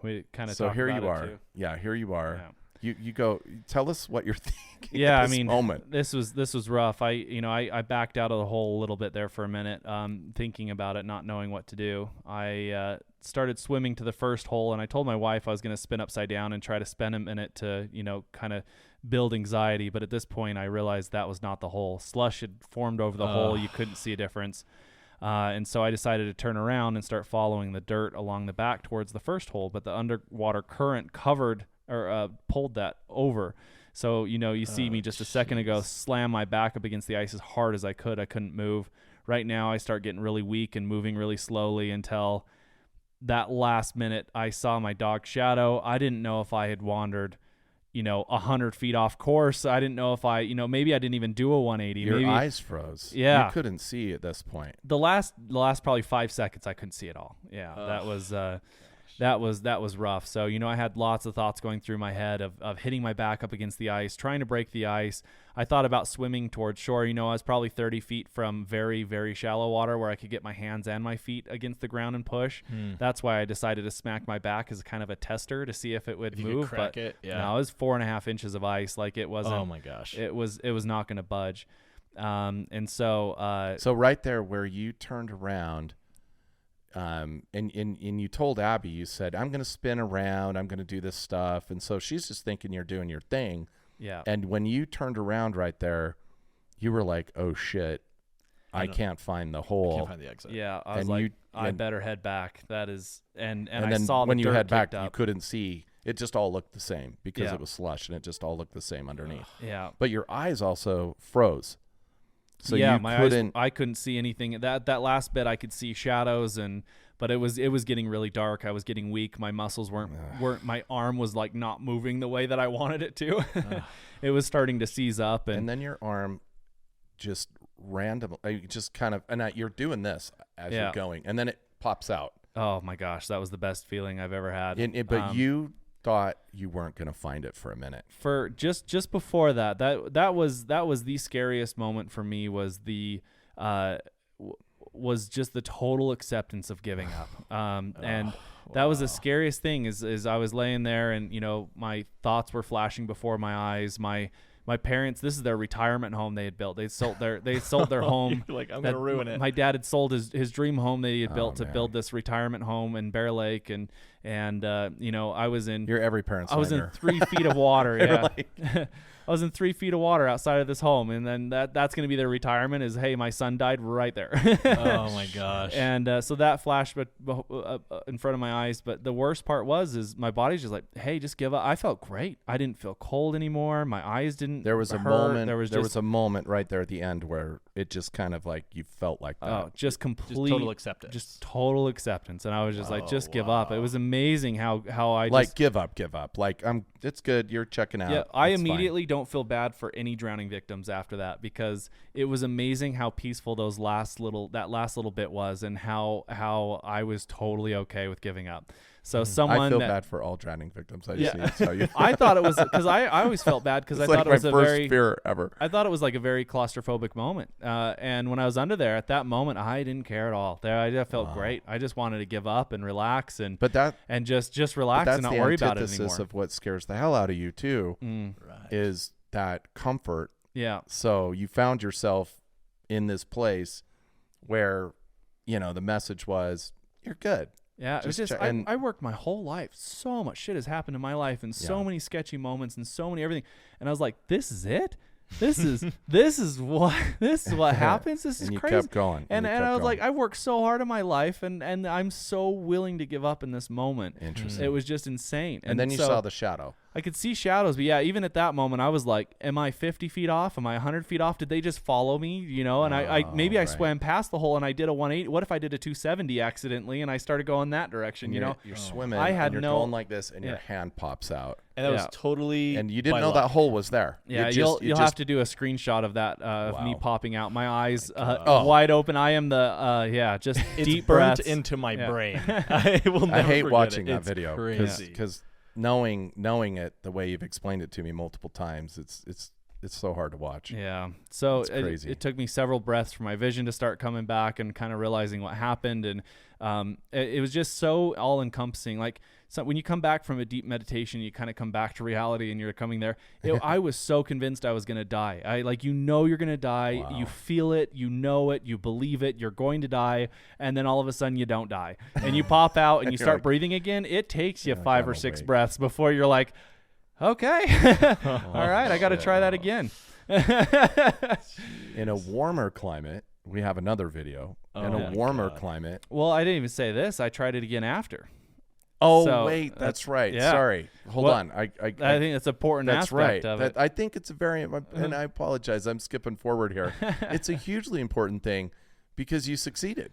We kind of so here about you it are. too. Yeah, here you are. Yeah. You go. Tell us what you're thinking. Yeah, at this moment. this was rough. I backed out of the hole a little bit there for a minute, thinking about it, not knowing what to do. I started swimming to the first hole, and I told my wife I was going to spin upside down and try to spend a minute to, kind of build anxiety. But at this point, I realized that was not the hole. Slush had formed over the hole. You couldn't see a difference. And so I decided to turn around and start following the dirt along the back towards the first hole, but the underwater current pulled that over. So, you see me just a second ago slam my back up against the ice as hard as I could. I couldn't move. Right now I start getting really weak and moving really slowly until that last minute I saw my dog's shadow. I didn't know if I had wandered 100 feet off course. I didn't know if maybe I didn't even do a 180. Your maybe, eyes froze. Yeah. You couldn't see at this point. The last probably 5 seconds, I couldn't see it all. Yeah. That was, that was rough. So, I had lots of thoughts going through my head of hitting my back up against the ice, trying to break the ice. I thought about swimming towards shore. I was probably 30 feet from very, very shallow water where I could get my hands and my feet against the ground and push. That's why I decided to smack my back as kind of a tester to see if it would move. Crack it. Yeah. No, it was 4.5 inches of ice. Like it wasn't. Oh my gosh. It was not going to budge. And so right there where you turned around, and you told Abby, you said, I'm going to spin around, I'm going to do this stuff. And so she's just thinking you're doing your thing. Yeah. And when you turned around right there, you were like, oh shit, I can't find the hole. Can't find the exit. Yeah. I was I better head back. That is, and I then saw when you head back, up. you couldn't see. It just all looked the same because it was slush and it just all looked the same underneath. Yeah. But your eyes also froze. So yeah, you couldn't. I couldn't see anything. That last bit I could see shadows, but it was getting really dark. I was getting weak. My muscles weren't my arm was like not moving the way that I wanted it to. It was starting to seize up, and then your arm just randomly, just kind of, and you're doing this as you're going, and then it pops out. Oh my gosh, that was the best feeling I've ever had. But you thought you weren't going to find it for a minute. For just before that was the scariest moment for me, was just the total acceptance of giving up. And that was the scariest thing is I was laying there and my thoughts were flashing before my eyes. My parents, this is their retirement home they had built. They sold their home. Like, I'm gonna ruin it. My dad had sold his dream home that he had built to build this retirement home in Bear Lake, and I was in. You're every parent's nightmare. In 3 feet of water. Yeah. I was in 3 feet of water outside of this home, and then that's going to be their retirement. Is, hey, my son died right there. Oh my gosh! And so that flashed in front of my eyes. But the worst part is my body's just like, hey, just give up. I felt great. I didn't feel cold anymore. My eyes didn't. There was hurt. a moment. There was a moment right there at the end where it just kind of like you felt like that. Oh, just complete, just total acceptance. Just total acceptance, and I was just like, just give up. It was amazing how I like give up. Like it's good. You're checking out. Yeah, I immediately don't feel bad for any drowning victims after that, because it was amazing how peaceful that last little bit was, and how I was totally okay with giving up. So I feel bad for all drowning victims. I thought it was, because I always felt bad because I thought it was my first fear ever. I thought it was like a very claustrophobic moment. And when I was under there at that moment, I didn't care at all. I felt great. I just wanted to give up and relax and just relax and not worry about it anymore. That's the antithesis of what scares the hell out of you too. Is that comfort. Yeah. So you found yourself in this place where, the message was, you're good. Yeah, it was just, I worked my whole life. So much shit has happened in my life, and so many sketchy moments, and so many everything. And I was like, this is it? This is what happens? This is and you crazy. Kept going. And I was like, I worked so hard in my life, and I'm so willing to give up in this moment. Interesting. It was just insane. And then you saw the shadow. I could see shadows, but yeah, even at that moment, I was like, am I 50 feet off? Am I 100 feet off? Did they just follow me? And I swam past the hole and I did a 180. What if I did a 270 accidentally and I started going that direction, You're swimming, you're going like this and your hand pops out. And that was totally. And you didn't know that hole was there. Yeah, you'll have to do a screenshot of that, of me popping out. My eyes wide open. I am just it's deep burnt breaths into my brain. I will never I hate forget watching it. that video because knowing it the way you've explained it to me multiple times, it's so hard to watch. Yeah. So it's crazy. It took me several breaths for my vision to start coming back and kind of realizing what happened. And it was just so all encompassing. Like, so when you come back from a deep meditation, you kind of come back to reality and you're coming there. I was so convinced I was going to die. You're going to die. Wow. You feel it, you believe it, you're going to die. And then all of a sudden you don't die and you pop out and you start breathing again. It takes you 5 or 6 breaths before you're like, okay, all right, I got to try that again. In a warmer climate, we have another video. In a warmer climate. Well, I didn't even say this. I tried it again after. Oh, so, wait, that's right. Yeah. Sorry. Hold on. I think it's an important aspect of it. I think it's a very, and I apologize, I'm skipping forward here. It's a hugely important thing because you succeeded.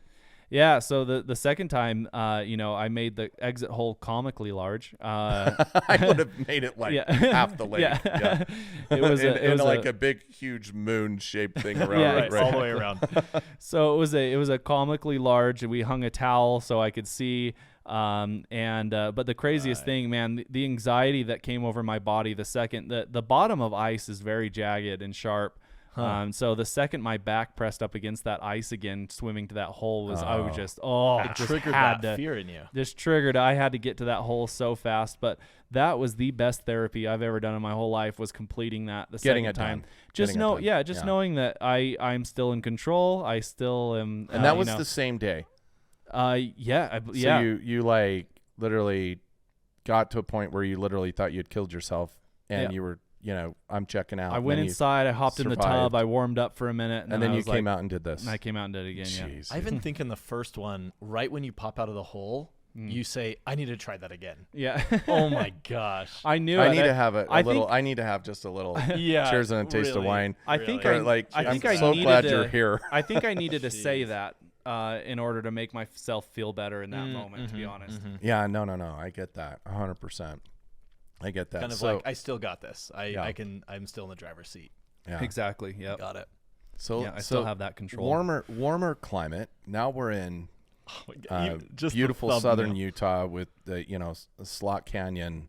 Yeah, so the second time, I made the exit hole comically large. I would have made it like half the lake. Yeah. It was a big, huge moon-shaped thing around. All the way around. So it was a comically large, and we hung a towel so I could see. But the craziest thing, man, the anxiety that came over my body the second the bottom of ice is very jagged and sharp. So the second my back pressed up against that ice again, swimming to that hole I was just, it triggered that fear in you. Just triggered. I had to get to that hole so fast, but that was the best therapy I've ever done in my whole life, was completing that the second time. Knowing that I'm still in control. I still am. And that was the same day. So you like literally got to a point where you literally thought you'd killed yourself, and you were, I'm checking out. I went inside, I hopped in the tub, I warmed up for a minute, and then you came out and did this. And I came out and did it again. Jeez. I even think in the first one, right when you pop out of the hole, you say, "I need to try that again." Yeah. Oh my gosh. I knew. I need to have I need to have just a little. Cheers and a taste of wine. I think I'm so glad you're here. I think I needed to say that in order to make myself feel better in that moment. To be honest. Yeah. No. I get that 100%. I get that. Kind of like, I still got this. I'm still in the driver's seat. Yeah. Exactly. Yeah. Got it. So I still have that control. Warmer climate. Now we're in just beautiful southern Utah with the Slot Canyon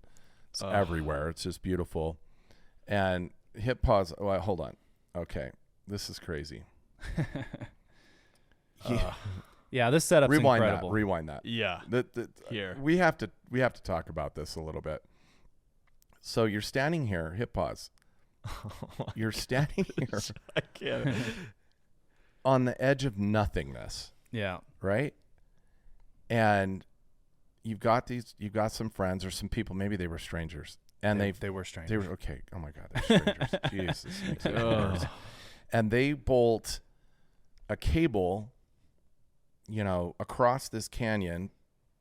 everywhere. It's just beautiful. And hit pause. Well, hold on. Okay, this is crazy. Yeah, this setup's incredible. Rewind that. Yeah. Here we have to talk about this a little bit. So you're standing here. Hit pause. You're standing here. I can't. On the edge of nothingness. Yeah. Right. And you've got some friends or some people. Maybe they were strangers, and they were strangers. They were okay. Oh my God, they're strangers. Jeez, this makes it worse. And they bolt a cable, across this canyon,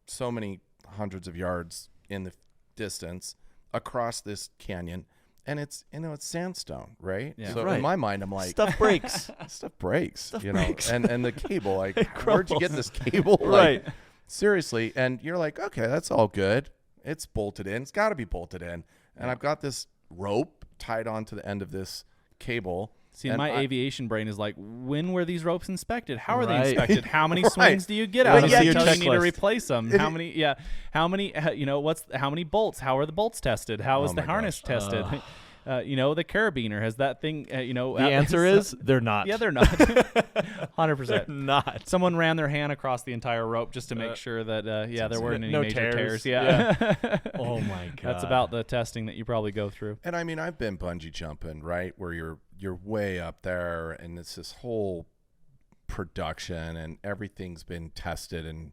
so many hundreds of yards in the distance, across this canyon, and it's sandstone, right? Yeah. So in my mind, I'm like, stuff breaks. Stuff breaks. breaks. And the cable, like, where'd you get this cable? Right. Like, seriously. And you're like, okay, that's all good. It's bolted in. It's got to be bolted in. And I've got this rope tied onto the end of this cable. See, my aviation brain is like, when were these ropes inspected? How are they Right. inspected? How many swings do you get out of yeah, it your until you need to checklist. replace them? How many how many bolts? How are the bolts tested? How is the harness tested? The carabiner has that thing, The answer is they're not. Yeah, they're not. 100%. They're not. Someone ran their hand across the entire rope just to make sure that there weren't any no major tears. tears. Yeah. Oh my God. That's about the testing that you probably go through. And I mean, I've been bungee jumping, right, where you're way up there, and it's this whole production, and everything's been tested, and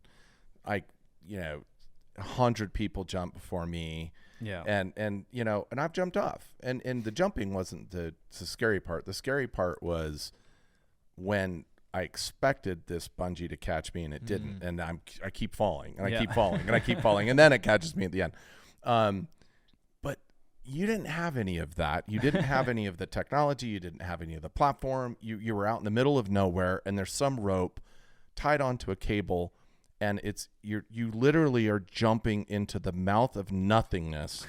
100 people jumped before me. Yeah. And I've jumped off, and the jumping wasn't the scary part. The scary part was when I expected this bungee to catch me and it didn't, and I keep falling and I keep falling and I keep falling, and then it catches me at the end. But you didn't have any of that. You didn't have any of the technology. You didn't have any of the platform. You were out in the middle of nowhere, and there's some rope tied onto a cable. And you literally are jumping into the mouth of nothingness.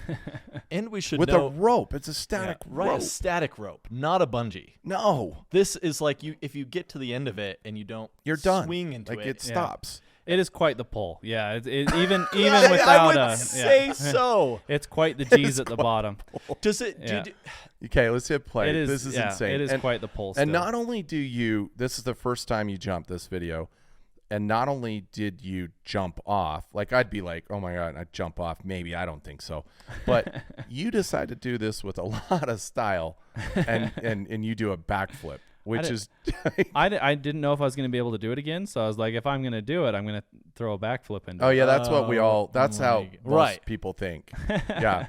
And we should with know, a rope. It's a static rope. A static rope, not a bungee. No. This is like if you get to the end of it and you don't You're done. swing into it stops. It is quite the pull. Yeah, even Yeah, without I would say so. It's quite the G's at the bottom. Does it? Yeah. Okay, let's hit play. It is, this is insane. It is quite the pull. And not only this is the first time you jumped this video. And not only did you jump off, like I'd be like, oh my God, I'd jump off. Maybe, I don't think so. But you decide to do this with a lot of style, and you do a backflip, which is... I didn't know if I was going to be able to do it again. So I was like, if I'm going to do it, I'm going to throw a backflip into it. Oh yeah, that's what that's how most people think. Yeah.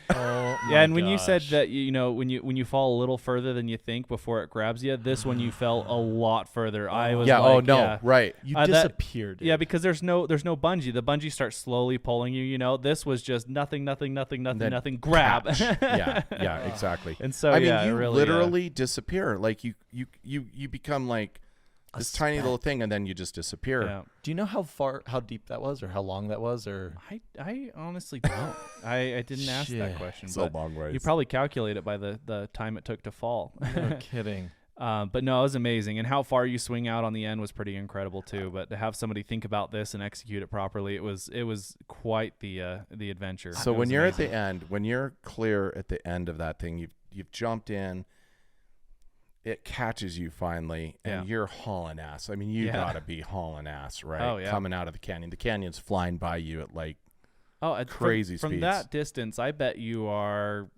Yeah, and when you said that, when you fall a little further than you think before it grabs you, this one you fell a lot further. I was right. You disappeared. Yeah, because there's no bungee. The bungee starts slowly pulling you. This was just nothing. Grab. yeah, exactly. And so I mean, you really, literally disappear. Like you become like this tiny little thing, and then you just disappear. Yeah. Do you know how deep that was, or how long that was, or? I honestly don't. I didn't ask that question. It's a long ways. You probably calculate it by the time it took to fall. No kidding. But no, it was amazing. And how far you swing out on the end was pretty incredible too. But to have somebody think about this and execute it properly, it was quite the adventure. So It when was you're amazing. at the end, when you're clear at the end of that thing, you've jumped in, it catches you finally, and you're hauling ass. I mean, you gotta be hauling ass, right? Oh, yeah. Coming out of the canyon. The canyon's flying by you at like at crazy from speeds. that distance, I bet you are,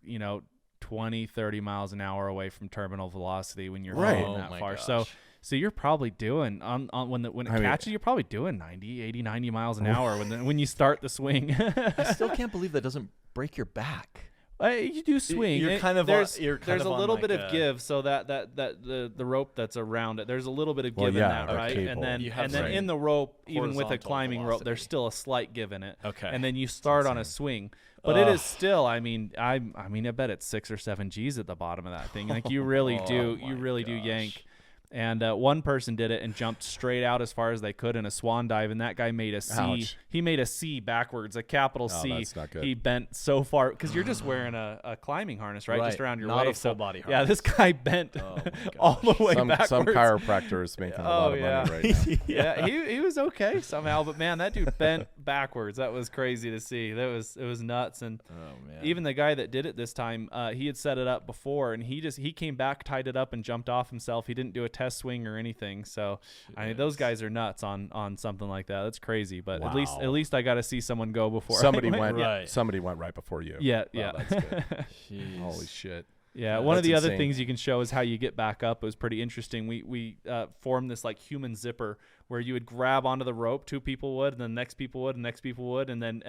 20, 30 miles an hour away from terminal velocity when you're Right. falling Oh that my far. gosh. So you're probably doing when it catches you, you're probably doing 90, 80, 90 miles an hour when you start the swing. I still can't believe that doesn't break your back. You do swing. You're kind of there's you're kind there's of a on little like bit of give, so that the rope that's around it, there's a little bit of give in that, a right? cable. And then You have then some in the rope, even with a horizontal climbing rope, there's velocity. still a slight give in it. Okay. And then you start on a swing. But it is still, I bet it's 6 or 7 G's at the bottom of that thing. Like you really do yank. And one person did it and jumped straight out as far as they could in a swan dive, and that guy made a C. Ouch. He made a C backwards, a capital C. that's not good. He bent so far because you're just wearing a climbing harness, right? Just Right, around your not a waist. full body Yeah, harness. this guy bent Oh my all the way some backwards. chiropractor is making a lot of money right now. Yeah, he was okay somehow, but man, that dude bent backwards. That was crazy to see. It was nuts. And even the guy that did it this time, he had set it up before, and he came back, tied it up, and jumped off himself. He didn't do a test swing or anything. So I mean, those guys are nuts on something like that. That's crazy. But Wow. at least I got to see someone go before Somebody I went right. Somebody went right before you. Yeah, Wow, yeah. that's good. Jeez. Holy shit. Yeah, one of That's the other insane. things you can show is how you get back up. It was pretty interesting. We formed this like human zipper where you would grab onto the rope, 2 people would, and then next people would, and next people would, and then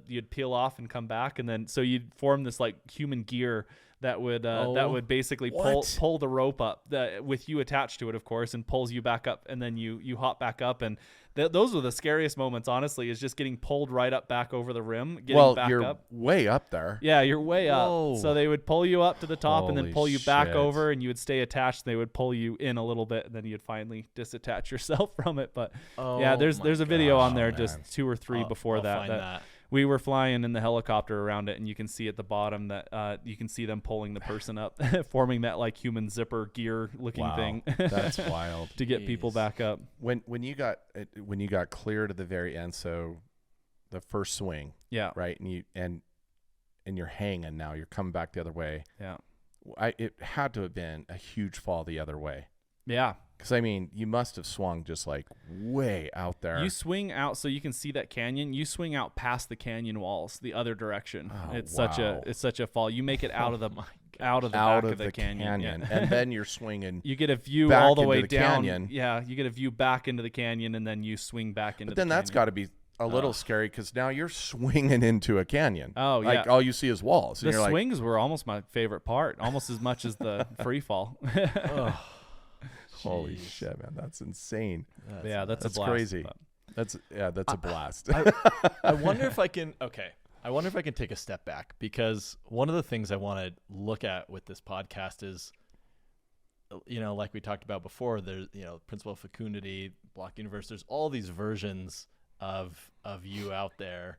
you'd peel off and come back, and then so you'd form this like human gear that would basically pull the rope up with you attached to it, of course, and pulls you back up, and then you hop back up, and those were the scariest moments, honestly, is just getting pulled right up back over the rim, getting back you're up. way up there. Yeah, you're way Whoa. up. So they would pull you up to the top and then Holy pull you back shit. over, and you would stay attached. And they would pull you in a little bit, and then you'd finally disattach yourself from it. But yeah, there's a video on there, just 2 or 3 before I'll that. find that. We were flying in the helicopter around it, and you can see at the bottom that you can see them pulling the person up, forming that like human zipper gear looking Wow. thing. That's wild. to get people Jeez. back up. When you got clear to the very end, so the first swing, Yeah, right? And you're hanging now. You're coming back the other way. yeah, It had to have been a huge fall the other way. yeah. Because, I mean, you must have swung just like way out there. You swing out so you can see that canyon. You swing out past the canyon walls, the other direction. Oh, It's wow. such a fall. You make it out of the out back of of the canyon. Yeah. and then you're swinging. You get a view back all the into way the down. canyon. Yeah, you get a view back into the canyon, and then you swing back into. But then that's got to be a little scary because now you're swinging into a canyon. Oh, like yeah. all you see is walls. And the you're like, swings were almost my favorite part, almost as much as the free fall. holy Jeez. shit, man, that's insane. Yeah, that's That's a blast. crazy. but- That's a blast. I wonder if I can. Okay, I wonder if I can take a step back, because one of the things I want to look at with this podcast is, like we talked about before, there's principle of fecundity, block universe. There's all these versions of you out there,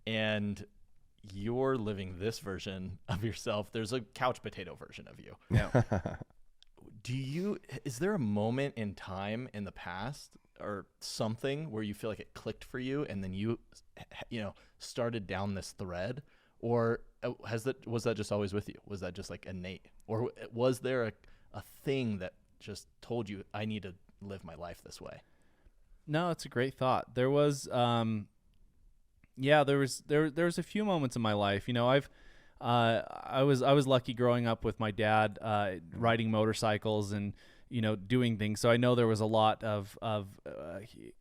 and you're living this version of yourself. There's a couch potato version of you. Yeah. Is there a moment in time in the past or something where you feel like it clicked for you, and then you started down this thread, or was that just always with you? Was that just like innate, or was there a thing that just told you, I need to live my life this way? No, it's a great thought. There was, there was a few moments in my life. I was lucky growing up with my dad, riding motorcycles and doing things. So I know there was a lot of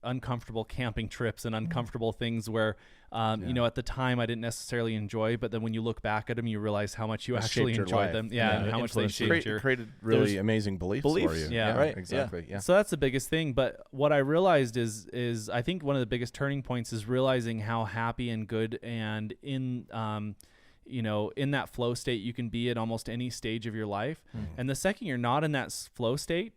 uncomfortable camping trips and uncomfortable things where, at the time I didn't necessarily enjoy, but then when you look back at them, you realize how much you It actually shaped your enjoyed life. them. Yeah, And how much they shaped your. created really There's amazing beliefs for beliefs. you. Yeah. Right. Exactly. Yeah. So that's the biggest thing. But what I realized is I think one of the biggest turning points is realizing how happy and good and in that flow state you can be at almost any stage of your life. And the second you're not in that flow state,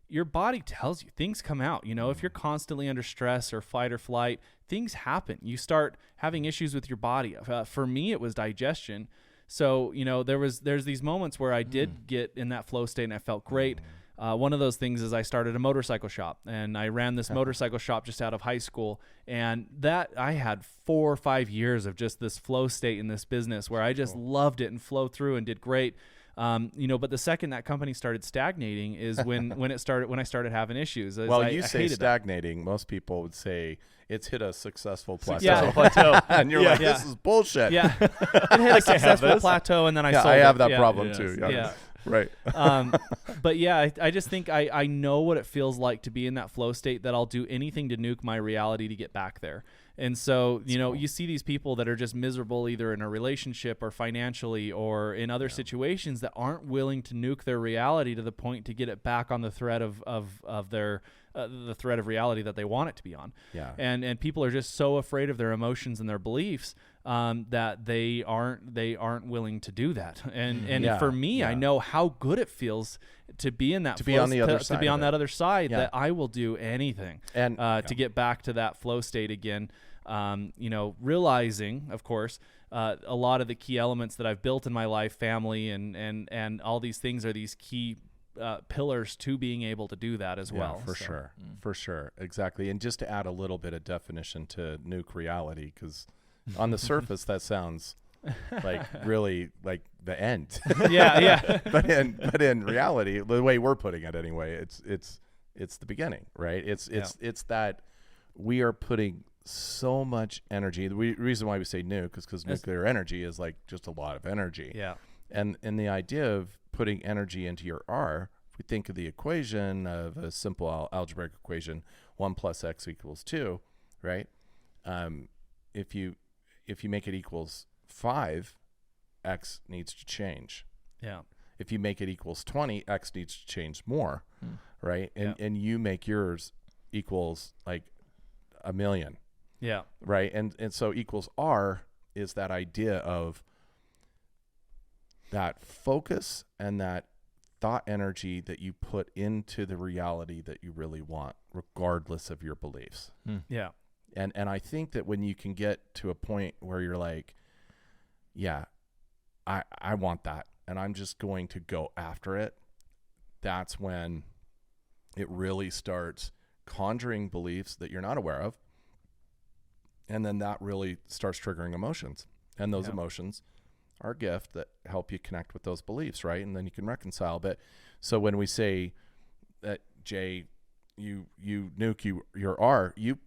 your body tells you things come out. If you're constantly under stress or fight or flight, things happen. You start having issues with your body. For me, it was digestion. So, there's these moments where I did get in that flow state and I felt great. One of those things is I started a motorcycle shop, and I ran this motorcycle shop just out of high school. And that I had 4 or 5 years of just this flow state in this business where I just loved it and flowed through and did great. But the second that company started stagnating is when I started having issues. Well, you say stagnating. Most people would say it's hit a successful plateau. And you're like, this is bullshit. Yeah. It hit a successful plateau, and then I sold I have it. that Yeah. problem Yes. too. Yeah. Right. But yeah, I just think I know what it feels like to be in that flow state, that I'll do anything to nuke my reality to get back there. And so, you see these people that are just miserable either in a relationship or financially or in other situations that aren't willing to nuke their reality to the point to get it back on the thread of their the thread of reality that they want it to be on. Yeah. And people are just so afraid of their emotions and their beliefs that they aren't willing to do that. And for me, I know how good it feels to be in that be on the other side, to be on that other side, Yeah. that I will do anything to get back to that flow state again. Realizing, of course, a lot of the key elements that I've built in my life, family and all these things are these key pillars to being able to do that as well. For sure. Exactly. And just to add a little bit of definition to nuke reality, because on the surface that sounds like really like the end. Yeah. But in reality, the way we're putting it anyway, it's the beginning, right? It's that we are putting so much energy. The reason why we say nuke is because nuclear energy is like just a lot of energy. Yeah. And the idea of putting energy into your R, if we think of the equation of a simple algebraic equation, 1 + x = 2, right? If you make it equals 5, x needs to change. Yeah. If you make it equals 20, x needs to change more, right? And you make yours equals like 1,000,000. Yeah. Right. And so equals R is that idea of that focus and that thought energy that you put into the reality that you really want, regardless of your beliefs. Yeah. And I think that when you can get to a point where you're like, yeah, I want that, and I'm just going to go after it, that's when it really starts conjuring beliefs that you're not aware of. And then that really starts triggering emotions. And those emotions are a gift that help you connect with those beliefs, right? And then you can reconcile. But so when we say that, Jay, you nuke your R, you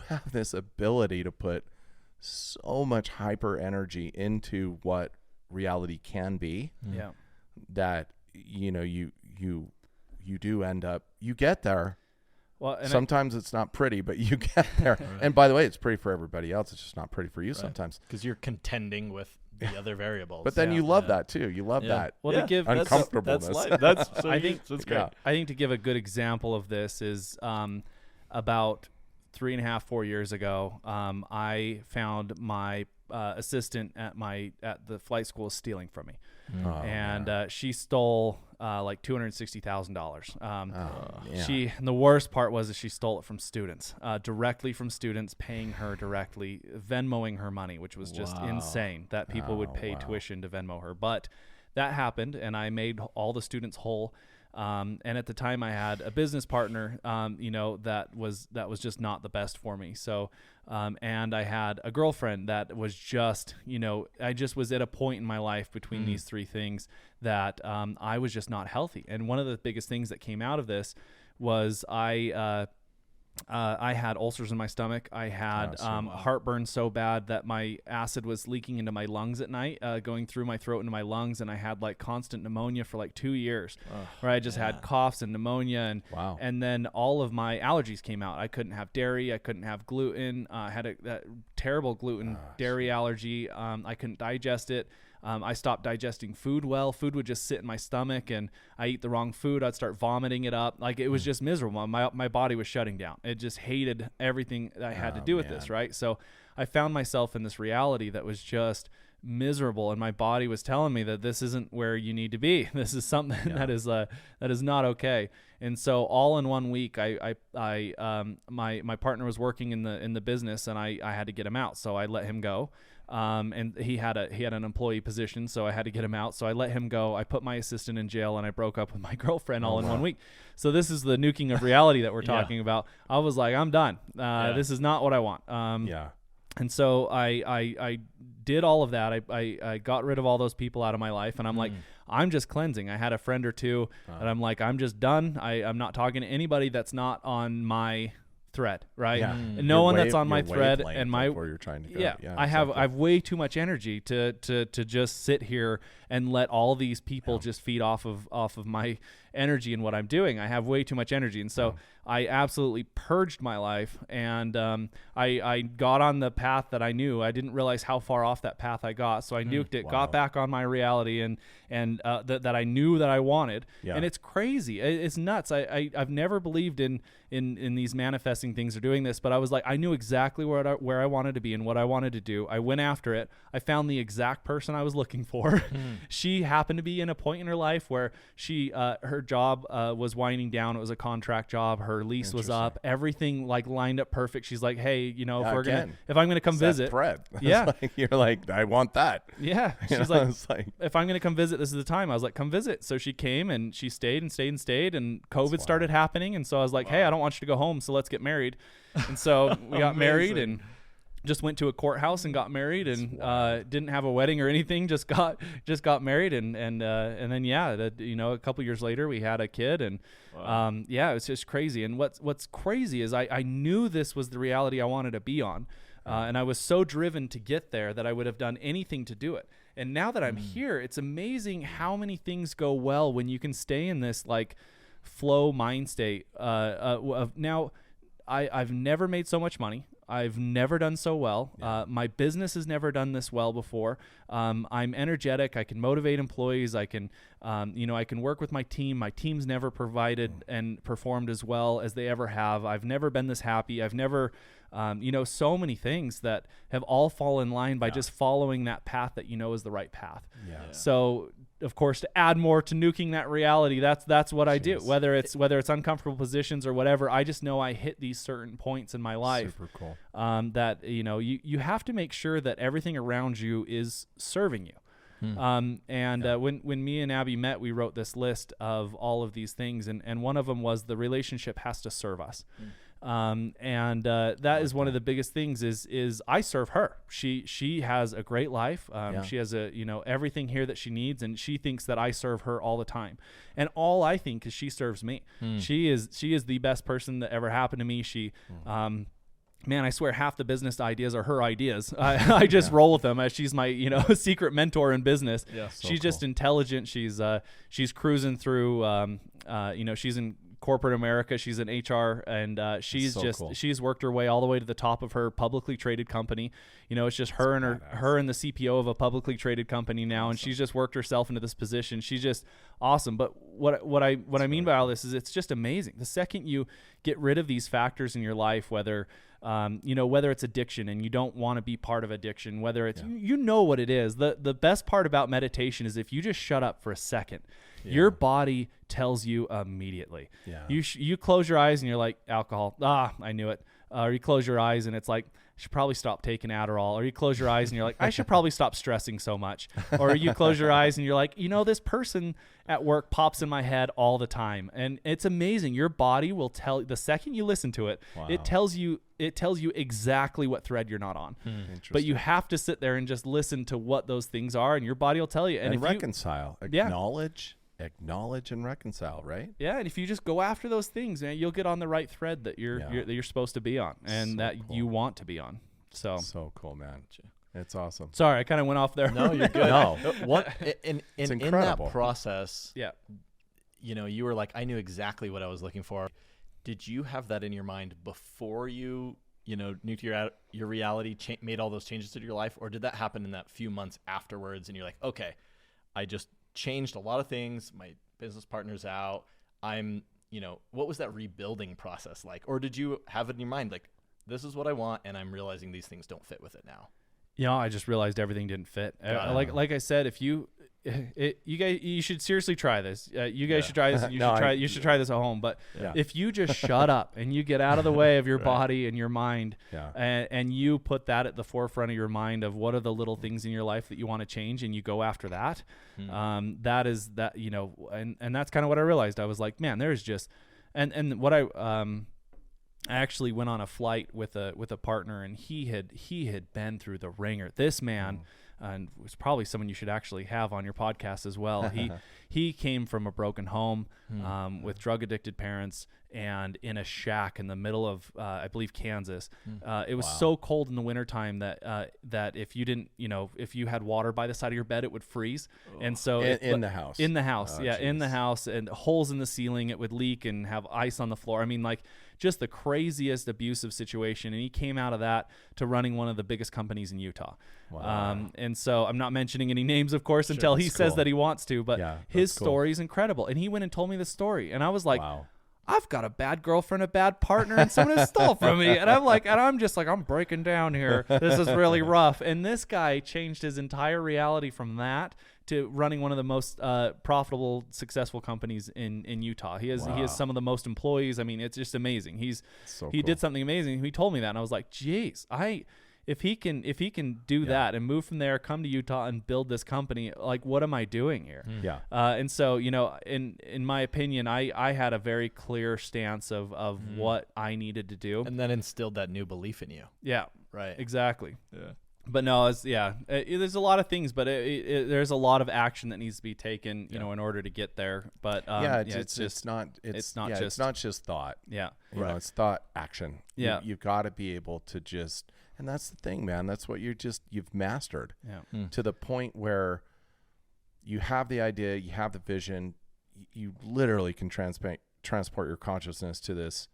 have this ability to put so much hyper energy into what reality can be. Yeah. That you do end up, you get there. Well, and sometimes it's not pretty, but you get there. Right. And by the way, it's pretty for everybody else. It's just not pretty for you sometimes. Because you're contending with the other variables. But then you love that too. You love that. Well, to give uncomfortableness. That's life. That's great. Yeah. I think to give a good example of this is about 3.5, 4 years ago, I found my assistant at the flight school stealing from me. She stole like $260,000. And the worst part was that she stole it from students, directly from students, paying her directly, Venmoing her money, which was just insane that people would pay tuition to Venmo her. But that happened, and I made all the students whole. And at the time I had a business partner, that was just not the best for me. So, and I had a girlfriend that was just, I just was at a point in my life between these three things that, I was just not healthy. And one of the biggest things that came out of this was I had ulcers in my stomach. I had heartburn so bad that my acid was leaking into my lungs at night, going through my throat into my lungs, and I had like constant pneumonia for like 2 years, where I just had coughs and pneumonia, and then all of my allergies came out. I couldn't have dairy. I couldn't have gluten. I had a terrible gluten dairy allergy. I couldn't digest it. I stopped digesting food well. Food would just sit in my stomach, and I eat the wrong food, I'd start vomiting it up. Like, it was just miserable. My body was shutting down. It just hated everything that I had to do with this, right? So I found myself in this reality that was just miserable, and my body was telling me that this isn't where you need to be. This is something that is not okay. And so all in 1 week, my partner was working in the business, and I had to get him out. So I let him go. and he had an employee position, so I had to get him out. So I let him go. I put my assistant in jail, and I broke up with my girlfriend all in 1 week. So this is the nuking of reality that we're talking about. I was like, I'm done. This is not what I want. And so I did all of that. I got rid of all those people out of my life, and I'm like, I'm just cleansing. I had a friend or two that I'm like, I'm just done. I'm not talking to anybody that's not on my thread, right? And no one that's on my thread and my where you're trying to go. I have way too much energy to just sit here and let all these people just feed off of my energy and what I'm doing. I have way too much energy, and so I absolutely purged my life, and I got on the path that I knew. I didn't realize how far off that path I got, so I nuked it, got back on my reality, and that I knew that I wanted. And it's crazy. It's nuts. I've never believed in these manifesting things or doing this, but I was like, I knew exactly where I wanted to be and what I wanted to do. I went after it. I found the exact person I was looking for. She happened to be in a point in her life where her job was winding down. It was a contract job. Her lease was up. Everything like lined up perfect. She's like, hey, if I'm gonna come visit, thread. You're like, I want that. She's like, if I'm gonna come visit, this is the time. I was like, come visit. So she came, and she stayed and stayed and stayed, and COVID started happening, and so I was like, hey, I don't want you to go home, so let's get married. And so we got married, and just went to a courthouse and got married, and didn't have a wedding or anything. Just got married, and then a couple years later we had a kid, and it's just crazy. And what's crazy is I knew this was the reality I wanted to be on, and I was so driven to get there that I would have done anything to do it. And now that I'm here, it's amazing how many things go well when you can stay in this like flow mind state. Now I've never made so much money. I've never done so well. My business has never done this well before. I'm energetic. I can motivate employees. I can work with my team. My team's never provided and performed as well as they ever have. I've never been this happy. I've never, so many things that have all fallen in line by just following that path that is the right path. So, of course, to add more to nuking that reality, that's what I do. Whether it's uncomfortable positions or whatever, I just know I hit these certain points in my life. Super cool. That you have to make sure that everything around you is serving you. When me and Abby met, we wrote this list of all of these things, and one of them was the relationship has to serve us. That is one of the biggest things is I serve her. She has a great life. She has everything here that she needs, and she thinks that I serve her all the time. And all I think is she serves me. She is the best person that ever happened to me. Man, I swear half the business ideas are her ideas. I just roll with them. She's my, secret mentor in business. She's just intelligent. She's cruising through, she's in corporate America. She's in HR, and she's worked her way all the way to the top of her publicly traded company. It's just her and the CPO of a publicly traded company now, and she's just worked herself into this position. She's just awesome. But what I mean by all this is it's just amazing. The second you get rid of these factors in your life, whether it's addiction and you don't want to be part of addiction, whether it's what it is. The best part about meditation is if you just shut up for a second, your body tells you immediately. You close your eyes and you're like, alcohol. I knew it. Or you close your eyes and it's like, I should probably stop taking Adderall. Or you close your eyes and you're like, I should probably stop stressing so much. Or you close your eyes and you're like, this person at work pops in my head all the time. And it's amazing. Your body will tell, the second you listen to it, it tells you exactly what thread you're not on. But you have to sit there and just listen to what those things are, and your body will tell you. And if reconcile, acknowledge and reconcile, right? Yeah, and if you just go after those things, man, you'll get on the right thread that you're supposed to be on, and you want to be on. So cool, man. It's awesome. Sorry, I kind of went off there. No, you're good. No, in that process, you were like, I knew exactly what I was looking for. Did you have that in your mind before you nuked your reality, made all those changes to your life, or did that happen in that few months afterwards? And you're like, okay, I just changed a lot of things. My business partner's out. What was that rebuilding process like? Or did you have it in your mind, like, this is what I want, and I'm realizing these things don't fit with it now? I just realized everything didn't fit. Like I said, if you you should seriously try this. You guys should try this. And you should try this at home. But if you just shut up and you get out of the way of your body and your mind, and you put that at the forefront of your mind of what are the little things in your life that you want to change, and you go after that, that is that, you know, and that's kind of what I realized. I was like, man, there's just, and what I actually went on a flight with a partner, and he had been through the ringer. This man. And was probably someone you should actually have on your podcast as well. He came from a broken home with drug addicted parents and in a shack in the middle of I believe Kansas. It was so cold in the wintertime that if you didn't, you know, if you had water by the side of your bed, it would freeze. And so in the house, in the house, and holes in the ceiling, it would leak and have ice on the floor. I mean, like, just the craziest abusive situation. And he came out of that to running one of the biggest companies in Utah. Wow. And so I'm not mentioning any names, of course, until he says that he wants to, but his story is incredible. And he went and told me the story. And I was like, I've got a bad girlfriend, a bad partner, and someone has stole from me. And I'm just like, I'm breaking down here. This is really rough. And this guy changed his entire reality from that to running one of the most profitable, successful companies in Utah. He has some of the most employees. I mean, it's just amazing. He did something amazing. He told me that, and I was like, geez, if he can do that and move from there, come to Utah and build this company, like, what am I doing here? And so, you know, in my opinion, I had a very clear stance of what I needed to do, and then instilled that new belief in you. Yeah, right. Exactly. Yeah. But no, there's a lot of things, but there's a lot of action that needs to be taken, you know, in order to get there. But it's not just thought. Yeah, you know, it's thought, action. Yeah, you've got to be able to just, and that's the thing, man. That's what you've mastered. Yeah, to the point where you have the idea, you have the vision, you literally can transport your consciousness to this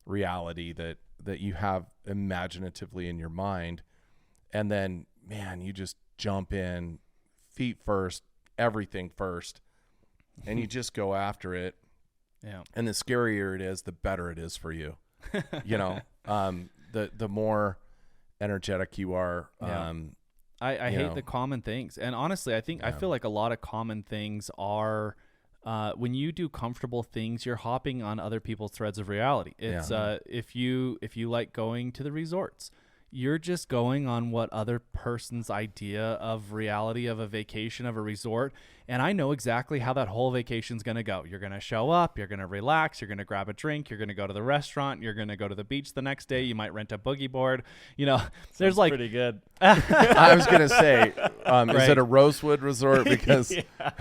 reality that you have imaginatively in your mind. And then, man, you just jump in, feet first, everything first, and you just go after it. Yeah. And the scarier it is, the better it is for you. You know, the more energetic you are. Yeah. I hate the common things. And honestly, I feel like a lot of common things are when you do comfortable things, you're hopping on other people's threads of reality. It's if you like going to the resorts, you're just going on what other person's idea of reality of a vacation, of a resort. And I know exactly how that whole vacation's going to go. You're going to show up, you're going to relax, you're going to grab a drink, you're going to go to the restaurant, you're going to go to the beach the next day. You might rent a boogie board. You know, there's like pretty good. I was going to say, is it a Rosewood resort? Because,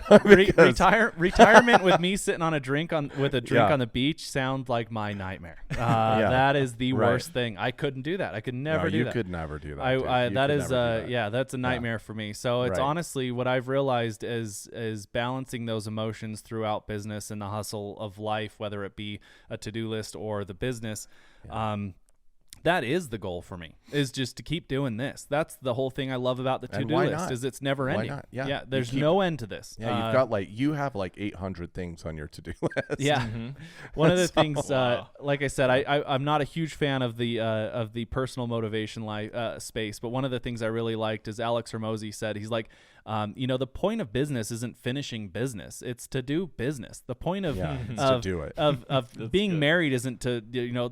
retirement with me sitting on a drink on the beach sounds like my nightmare. That is the worst thing. I couldn't do that. I could never do that. You could never do that. That's a nightmare for me. So it's honestly what I've realized is balancing those emotions throughout business and the hustle of life, whether it be a to-do list or the business. That is the goal for me, is just to keep doing this. That's the whole thing I love about the to-do list, is it's never ending. Yeah, there's no end to this. Yeah, you have like 800 things on your to-do list. Yeah. One of the things, like I said, I'm not a huge fan of the personal motivation space, but one of the things I really liked is Alex Hormozi said, he's like, the point of business isn't finishing business; it's to do business. The point of to do it. of being married isn't to,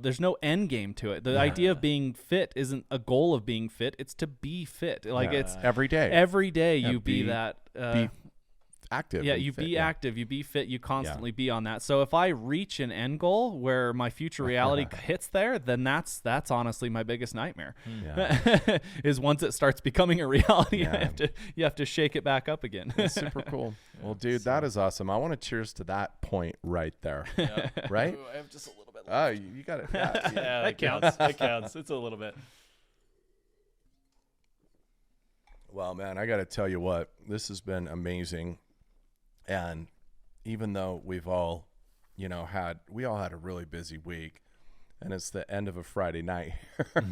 there's no end game to it. The idea of being fit isn't a goal of being fit; it's to be fit. Like it's every day. Every day you be that. Be active. Yeah, you be active, you be fit, you constantly be on that. So if I reach an end goal where my future reality hits there, then that's honestly my biggest nightmare. Is once it starts becoming a reality, you have to shake it back up again. That's super cool. Well, dude, that is awesome. I want to cheers to that point right there. Right? Ooh, I have just a little bit left. Oh, you got it. Yeah, that counts. That counts. It's a little bit. Well, man, I got to tell you what, this has been amazing. And even though we've all, had a really busy week, and it's the end of a Friday night.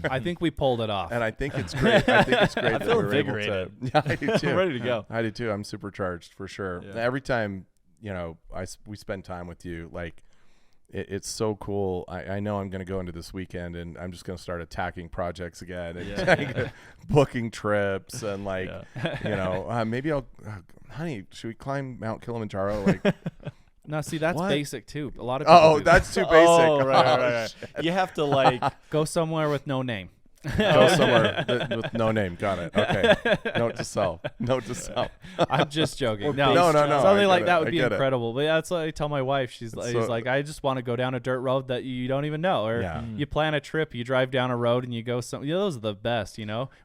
I think we pulled it off. And I think it's great. I feel that we're able to. Yeah, I do too. I'm ready to go. I do too. I'm supercharged for sure. Yeah. Every time, we spend time with you, like, it's so cool. I know I'm going to go into this weekend and I'm just going to start attacking projects again and booking trips and like, maybe I'll, honey, should we climb Mount Kilimanjaro? Like, no, see, that's what? Basic too. A lot of people do that's too basic. Oh, right. You have to like go somewhere with no name. Go somewhere with no name. Got it. Okay. Note to self. I'm just joking. No. Something like that would be incredible. But that's what I tell my wife. She's like, I just want to go down a dirt road that you don't even know. Or you plan a trip, you drive down a road and you go those are the best,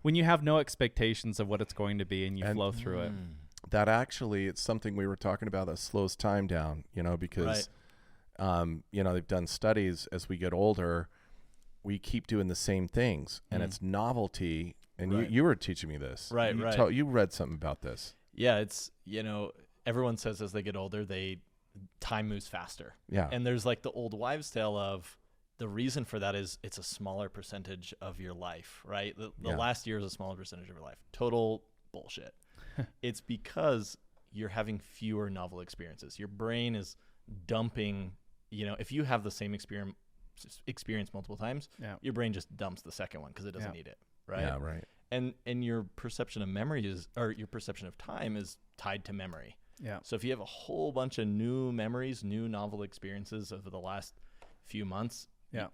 when you have no expectations of what it's going to be and you flow through it. That actually, it's something we were talking about that slows time down, because, they've done studies as we get older, we keep doing the same things and it's novelty. And you were teaching me this. Right. You read something about this. Yeah. It's, everyone says as they get older, time moves faster. Yeah. And there's like the old wives' tale of the reason for that is it's a smaller percentage of your life, right? The last year is a smaller percentage of your life. Total bullshit. It's because you're having fewer novel experiences. Your brain is dumping, if you have the same experience multiple times, your brain just dumps the second one because it doesn't need it, right? Yeah, right. And your perception of your perception of time is tied to memory. Yeah. So if you have a whole bunch of new memories, new novel experiences over the last few months,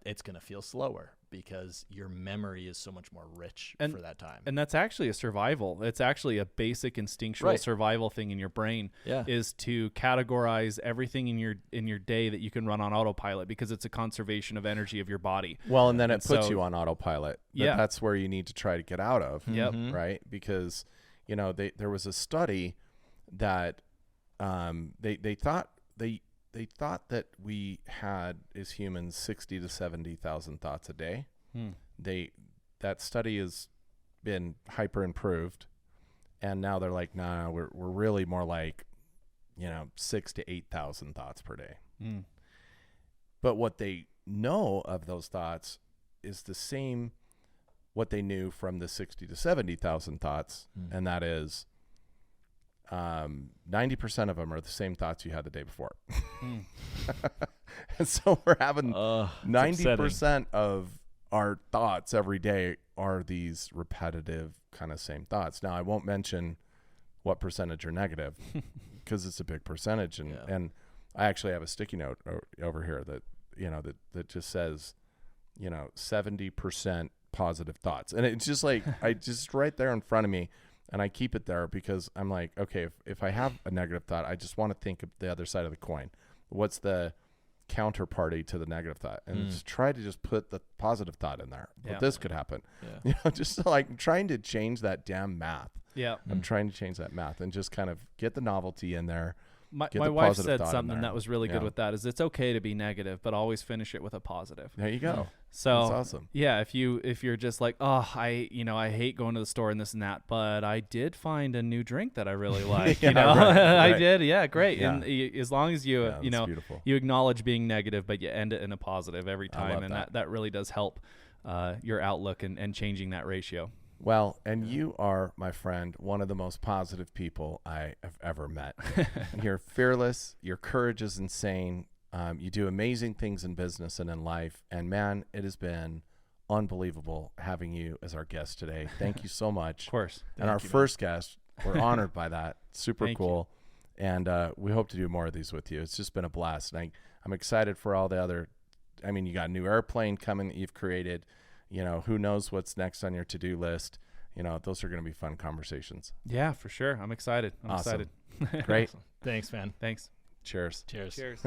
it's going to feel slower because your memory is so much more rich for that time. And that's actually a survival. It's actually a basic instinctual survival thing in your brain is to categorize everything in your day that you can run on autopilot because it's a conservation of energy of your body. Well, and then it puts you on autopilot. That's where you need to try to get out of. Yep. Right? Because, there was a study that they thought that we had as humans 60 to 70,000 thoughts a day. That study has been hyper improved, and now they're like, nah, we're really more like 6 to 8,000 thoughts per day. But what they know of those thoughts is the same what they knew from the 60 to 70,000 thoughts, and that is 90% of them are the same thoughts you had the day before. And so we're having 90% of our thoughts every day are these repetitive kind of same thoughts. Now, I won't mention what percentage are negative because it's a big percentage. And I actually have a sticky note over here that, that just says, 70% positive thoughts. And it's just like, I just right there in front of me. And I keep it there because I'm like, okay, if I have a negative thought, I just want to think of the other side of the coin. What's the counterparty to the negative thought? And just try to just put the positive thought in there. But this could happen. Just like trying to change that damn math. Yeah. I'm trying to change that math and just kind of get the novelty in there. My wife said something that was really good with that is it's okay to be negative, but always finish it with a positive. There you go. So that's awesome. Yeah. If you're just like, oh, I hate going to the store and this and that, but I did find a new drink that I really like, right. I did. Yeah. Great. Yeah. And as long as you, beautiful. you acknowledge being negative, but you end it in a positive every time. And that really does help your outlook and changing that ratio. Well, and you are, my friend, one of the most positive people I have ever met. You're fearless. Your courage is insane. You do amazing things in business and in life. And, man, it has been unbelievable having you as our guest today. Thank you so much. Of course. And our first guest, we're honored by that. Super cool. And we hope to do more of these with you. It's just been a blast. And I'm excited for all the other – I mean, you got a new airplane coming that you've created. Who knows what's next on your to-do list. Those are going to be fun conversations. Yeah, for sure. I'm excited. Awesome. Great. Thanks, man. Thanks. Cheers. Cheers.